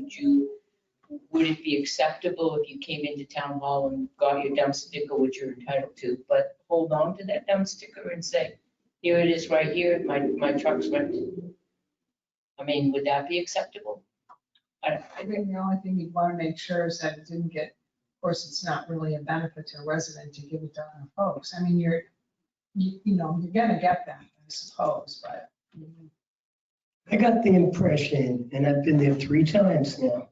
would it be acceptable if you came into town hall and got your dump sticker, which you're entitled to, but hold on to that dump sticker and say, here it is right here, my truck's rented? I mean, would that be acceptable? I think the only thing you'd want to make sure is that it didn't get, of course, it's not really a benefit to a resident to give it to other folks. I mean, you're gonna get that, I suppose, but. I got the impression, and I've been there 3 times now,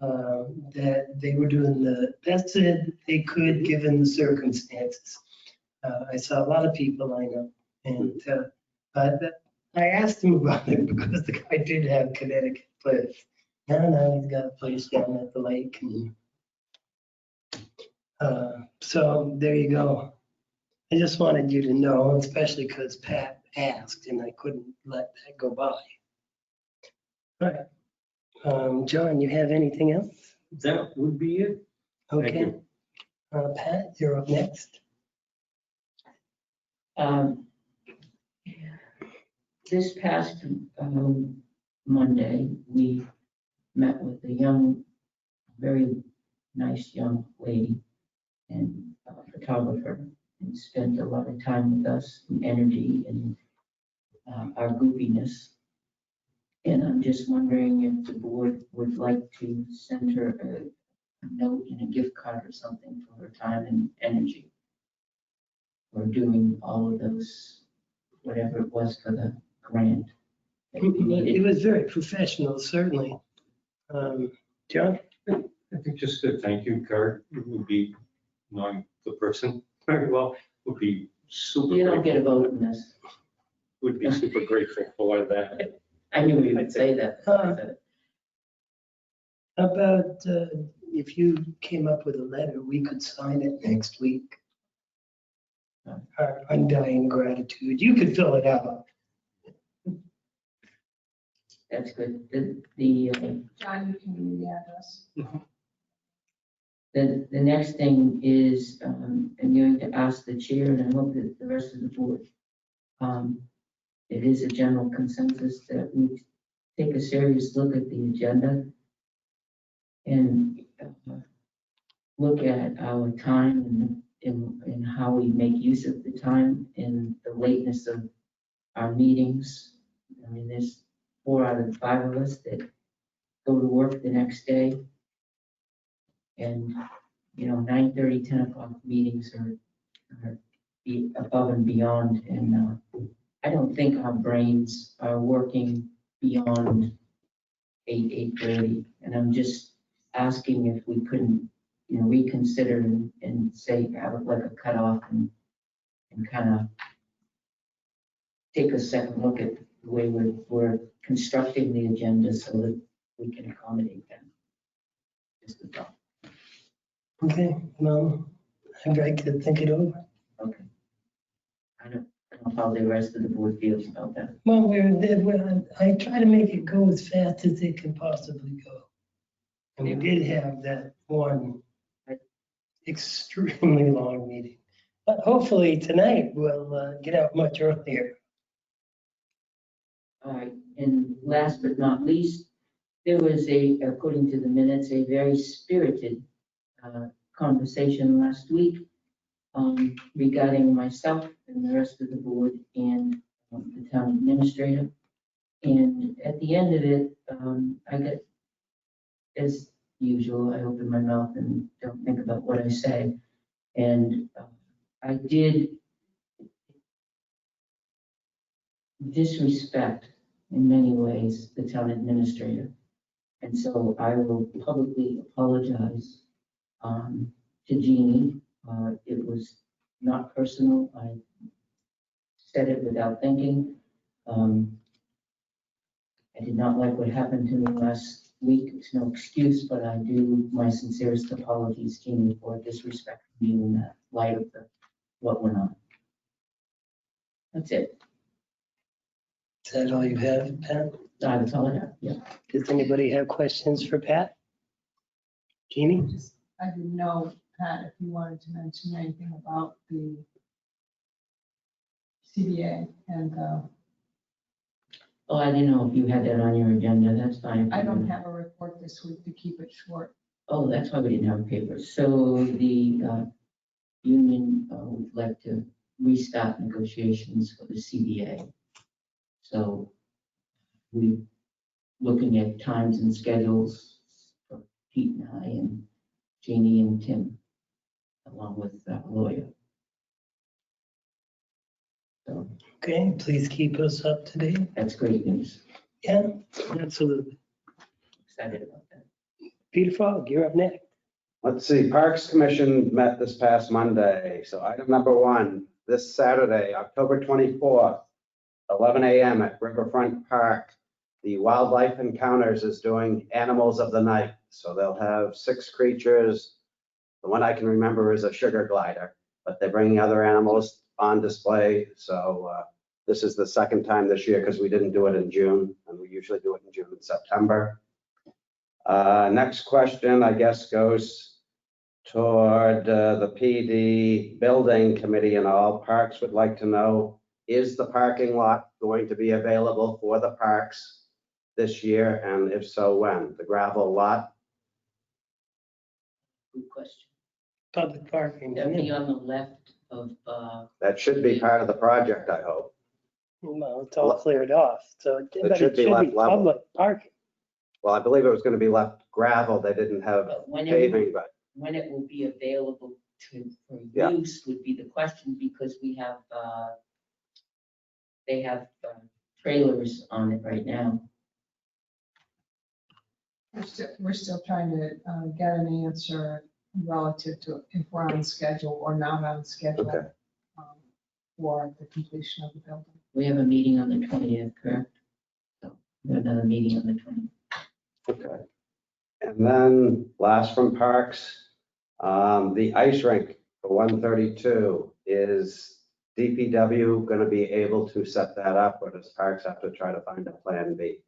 that they were doing the best that they could given the circumstances. I saw a lot of people I know, and but I asked him about it because the guy did have Connecticut plates. No, he's got a place down at the lake. And, so there you go. I just wanted you to know, especially because Pat asked and I couldn't let that go by. All right. John, you have anything else? That would be it. Thank Okay. you. Pat, you're up next. This past Monday, we met with a very nice young lady and photographer, and spent a lot of time with us, and energy and our goofiness. And I'm just wondering if the board would like to send her a note and a gift card or something for her time and energy for doing all of those, whatever it was for the grant that we It needed. was very professional, certainly. John? I think just a thank you card would be, knowing the person very well, would be super You don't get a grateful. vote in this. Would be super grateful for that. I knew you would say that. How about if you came up with a letter, we could sign it next week. Our undying gratitude. You could fill it out. That's good. The John, you can give me the address. The next thing is, I'm going to ask the chair, and I hope that the rest of the board, it is a general consensus that we take a serious look at the agenda and look at our time and how we make use of the time and the lateness of our meetings. I mean, there's 4 out of the 5 of us that go to work the next day. And, 9:30, 10 o'clock meetings are above and beyond. And I don't think our brains are working beyond 8:30. And I'm just asking if we couldn't, reconsider and say, have it like a cutoff and kind of take a second look at the way we're constructing the agenda so that we can accommodate them. Just a thought. Okay, well, I'd like to think it over. Okay. I don't know how the rest of the board feels about that. Well, I try to make it go as fast as it can possibly go. And we did have that one extremely long meeting. But hopefully tonight we'll get out much earlier. All right, and last but not least, there was according to the minutes, a very spirited conversation last week regarding myself and the rest of the board and the town administrator. And at the end of it, I got, as usual, I open my mouth and don't think about what I say. And I did disrespect in many ways the town administrator. And so I will publicly apologize to Jeannie. It was not personal. I said it without thinking. I did not like what happened to me last week. It's no excuse, but I do my sincerest apologies, Jeannie, for disrespecting you in the light of what went on. That's it. Is that all you have, Pat? That's all I have, yeah. Does anybody have questions for Pat? Jeannie? I didn't know, Pat, if you wanted to mention anything about the CBA and Oh, I didn't know if you had that on your agenda. That's fine. I don't have a report this week to keep it short. Oh, that's why we didn't have papers. So the union would like to restart negotiations for the CBA. So we looking at times and schedules for Pete and I and Jeannie and Tim, along with a lawyer. So Okay, please keep us up to date. that's great news. Yeah, absolutely. Excited about that. Peter Fogg, you're up next. Let's see, Parks Commission met this past Monday. So item number 1, this Saturday, October 24th, 11 a.m. at Riverfront Park. The Wildlife Encounters is doing Animals of the Night. So they'll have 6 creatures. The one I can remember is a sugar glider, but they're bringing other animals on display. So this is the second time this year because we didn't do it in June, and we usually do it in June and September. Next question, I guess, goes toward the PD Building Committee and all. Parks would like to know, is the parking lot going to be available for the parks this year? And if so, when? The gravel lot? Good question. Public parking. That'll be on the left of, That should be part of the project, I hope. Well, it's all cleared off, so but it should be left level. public parking. Well, I believe it was going to be left gravel. They didn't have but when paving, but it will be available for Yeah. use would be the question, because we have, they have trailers on it right now. We're still trying to get an answer relative to if we're on schedule or not on schedule Okay. for the completion of the building. We have a meeting on the 20th, correct? So we have another meeting on the 20th. okay. And then last from Parks, the ice rink for 132, is DPW going to be able to set that up, or does Parks have to try to find a plan B?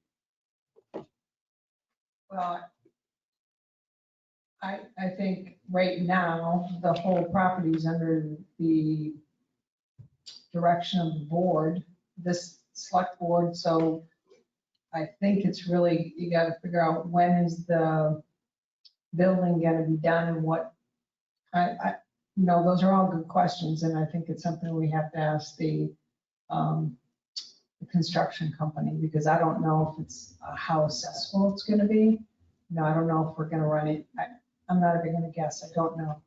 Well, I think right now, the whole property is under the direction of the board, this select board, so I think it's really, you gotta figure out when is the building gonna be done and what, those are all good questions, and I think it's something we have to ask the construction company, because I don't know if it's, how accessible it's gonna be. I don't know if we're gonna run it, I'm not even gonna guess, I don't know.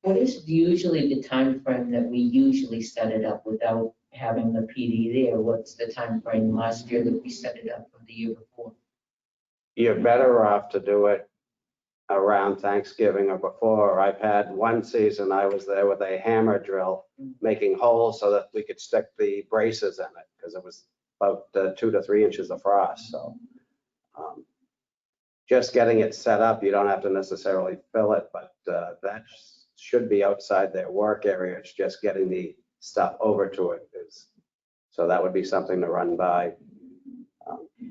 What is usually the time frame that we usually set it up without having the PD there? What's the time frame last year that we set it up, or the year before? You're better off to do it around Thanksgiving or before. I've had one season, I was there with a hammer drill, making holes so that we could stick the braces in it, because it was about 2 to 3 inches of frost. So just getting it set up, you don't have to necessarily fill it, but that should be outside their work area. It's just getting the stuff over to it. So that would be something to run by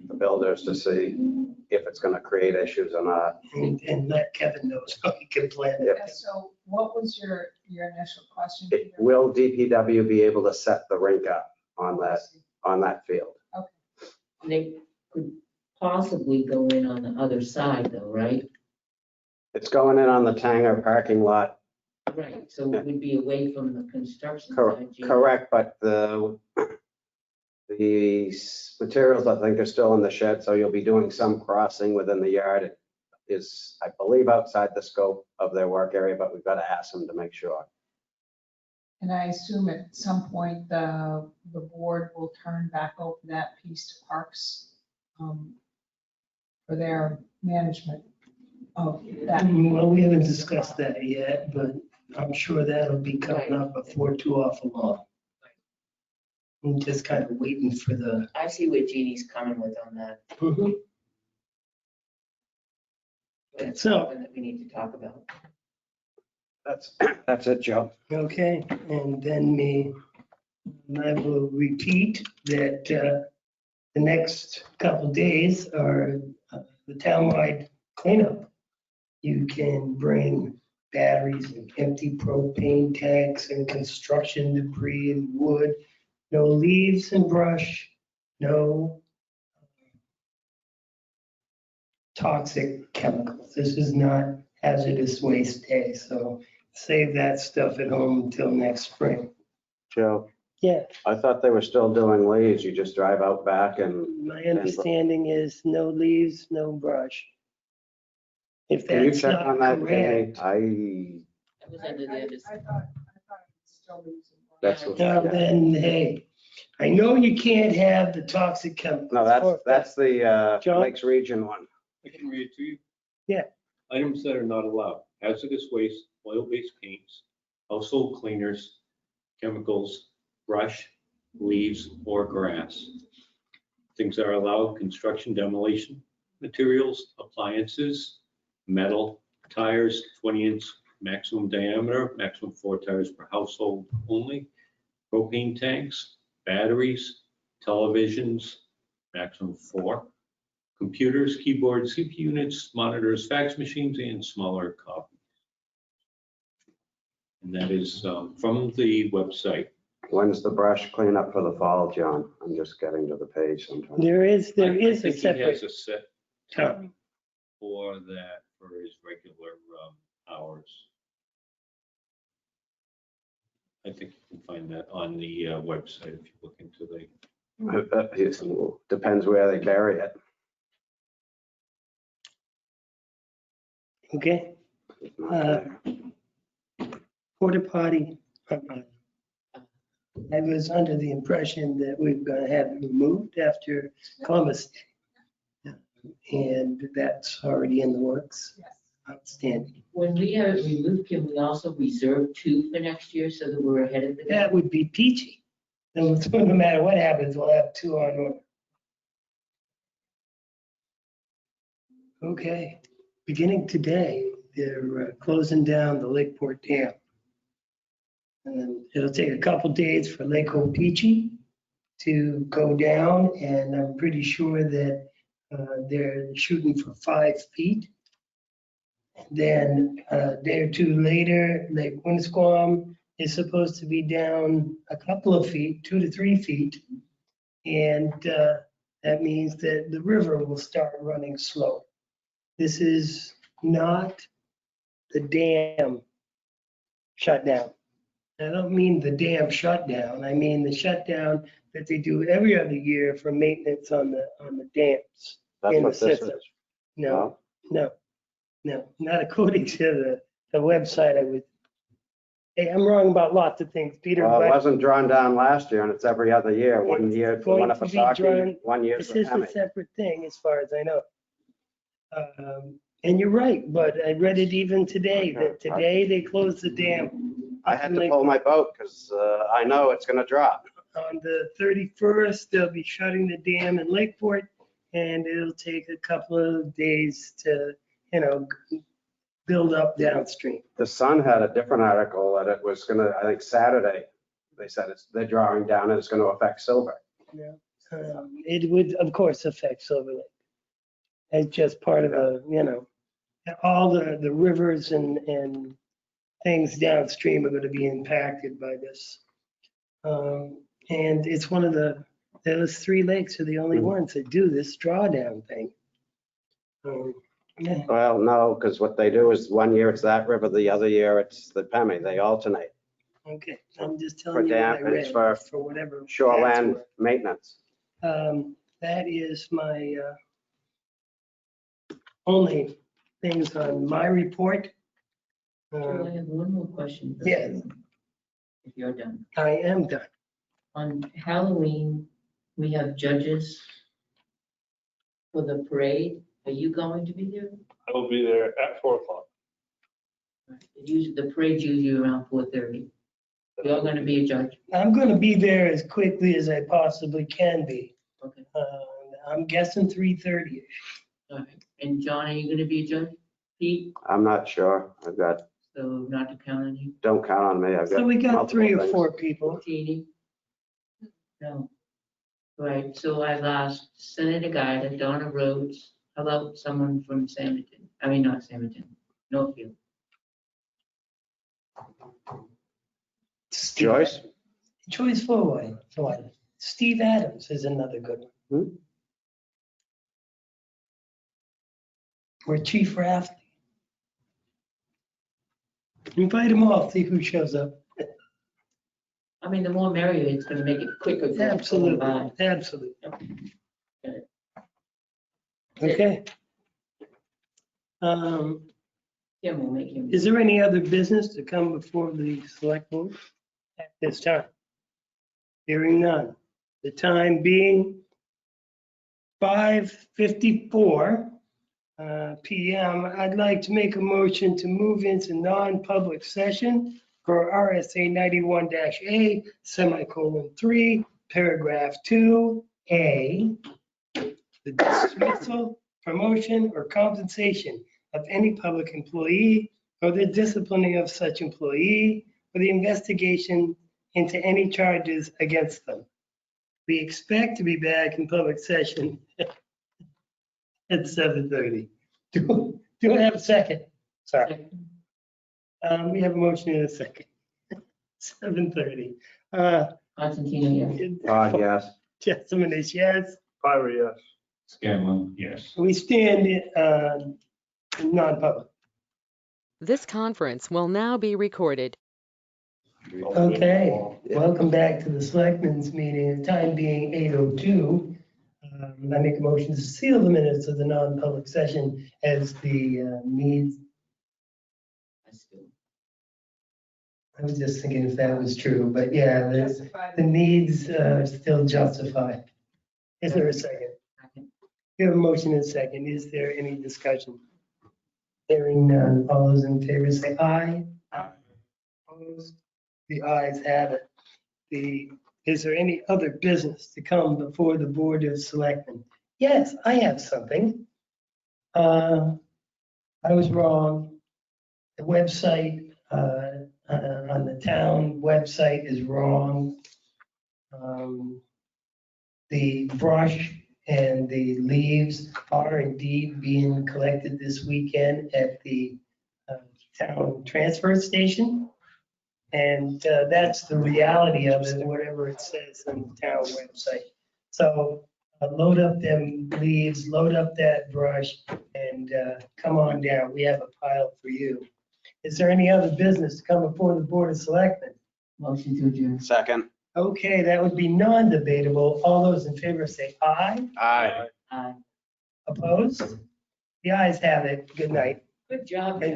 the builders to see if it's going to create issues or not. And let Kevin know so he can plan it. Yeah, so what was your initial question? It, Peter? will DPW be able to set the rink up on that field? They could possibly go in on the other side though, right? It's going in on the Tanger parking lot. Right, so it would be away from the construction side. Gene. Correct, but the materials, I think, are still in the shed, so you'll be doing some crossing within the yard. It is, I believe, outside the scope of their work area, but we've got to ask them to make sure. And I assume at some point, the board will turn back over that piece to Parks for their management of that. Well, we haven't discussed that yet, but I'm sure that'll be coming up before too awful long. I'm just kind of waiting for the. I see where Jeannie's coming with on that. That's So- something that we need to talk about. That's it, Joe. Okay, and then I will repeat that the next couple days are the townwide cleanup. You can bring batteries and empty propane tanks and construction debris and wood. No leaves and brush, no toxic chemicals. This is not hazardous waste day, so save that stuff at home until next spring. Joe, Yeah, I thought they were still doing leaves. You just drive out back and my understanding is no leaves, no brush. If can you that's check not on that, Jamie? correct, That was under the I other. thought it was still losing. That's what, now yeah. then, hey, I know you can't have the toxic chemicals. No, that's the John? Lakes Region one. I can read it to you. Yeah. Items that are not allowed: hazardous waste, oil-based paints, household cleaners, chemicals, brush, leaves, or grass. Things that are allowed: construction demolition materials, appliances, metal, tires, 20-inch maximum diameter, maximum 4 tires per household only, propane tanks, batteries, televisions, maximum 4, computers, keyboards, CPU units, monitors, fax machines, and smaller copies. And that is from the website. When's the brush cleanup for the fall, John? I'm just getting to the page sometimes. There is I a think he separate has a set time. for that, for his regular hours. I think you can find that on the website if you look into the. It depends where they carry it. Okay, It's not there. porta potty. I was under the impression that we were gonna have it removed after Columbus Day. And that's already in the works. Yes. Outstanding. When we have it removed, can we also reserve 2 for next year so that we're ahead of the game? That would be peachy. No matter what happens, we'll have 2 on order. Okay, beginning today, they're closing down the Lakeport Dam. And it'll take a couple days for Lake Opeechee to go down, and I'm pretty sure that they're shooting for 5 feet. Then a day or 2 later, Lake Winnisquam is supposed to be down a couple of feet, 2 to 3 feet. And that means that the river will start running slow. This is not the dam shutdown. I don't mean the dam shutdown. I mean the shutdown that they do every other year for maintenance on the dams. That's in what the this system. is. No, not according to the website. Hey, I'm wrong about lots of things, Peter, Well, it but wasn't drawn down last year and it's every other year. One It's year, going one up to for be Saukey, drawn- 1 year this for is a Hemi. separate thing as far as I know. And you're right, but I read it even today, that today they closed the dam. I had to pull my boat because I know it's going to drop. On the 31st, they'll be shutting the dam in Lakeport, and it'll take a couple of days to, build up downstream. The Sun had a different article that it was going to, I think Saturday, they said they're drawing down and it's going to affect Silver. It would, of course, affect Silver Lake. It's just part of all the rivers and things downstream are going to be impacted by this. And it's one of those 3 lakes are the only ones that do this drawdown thing. Yeah. Well, no, because what they do is 1 year it's that river, the other year it's the Pemi. They alternate. Okay, I'm just telling you what I dam- it's read for for whatever. that's Shoreland worth. maintenance. That is my only things on my report. Joe, I have one more question. for Yeah. you, If you're done. I am done. On Halloween, we have judges for the parade. Are you going to be there? I will be there at 4 o'clock. Usually, the parade's usually around 4:30. You're going to be a judge? I'm going to be there as quickly as I possibly can be. Okay. I'm guessing 3:30. All right. And John, are you going to be a judge? Pete, I'm not sure. I've got, so not to count on you. don't count on me. I've got So we got multiple 3 or things. 4 people. Katie? No. Right, so I've asked Senator Guida, Donna Rhodes, how about someone from Samerton? I mean, not Samerton, Northfield. Joyce? Joyce Fullway, one. Steve Adams is another good one. Or Chief Rafferty. Invite them all, see who shows up. I mean, the more merrier, it's gonna make it quicker. going Absolutely, by. absolutely. Okay. Okay. Tim will make him. Is there any other business to come before the select board at this time? Hearing none. The time being 5:54 PM, I'd like to make a motion to move into non-public session for RSA 91-A, semicolon 3, paragraph 2A, the dismissal, promotion, or compensation of any public employee or the disciplining of such employee or the investigation into any charges against them. We expect to be back in public session at 7:30. Do I have a second? Sorry. We have a motion in a second. 7:30. Constantino, yes. Todd, yes. Jessamine is yes. Fire, yes. Scanlon, yes. We stand in non-public. This conference will now be recorded. Okay, welcome back to the Selectmen's meeting, the time being 8:02. I make a motion to seal the minutes of the non-public session as the needs. I was just thinking if that was true, but yeah, the needs still justify. Is there a second? You have a motion and a second. Is there any discussion? Hearing none. All those in favor say aye. Aye. Opposed? The ayes have it. Is there any other business to come before the Board of Selectmen? Yes, I have something. I was wrong. The website on the town website is wrong. The brush and the leaves are indeed being collected this weekend at the town transfer station. And that's the reality of it, whatever it says on the town website. So load up them leaves, load up that brush, and come on down. We have a pile for you. Is there any other business to come before the Board of Selectmen? Motion to adjourn. Second. Okay, that would be non-debatable. All those in favor say aye. Aye. Aye. Opposed? The ayes have it. Good night. Good job.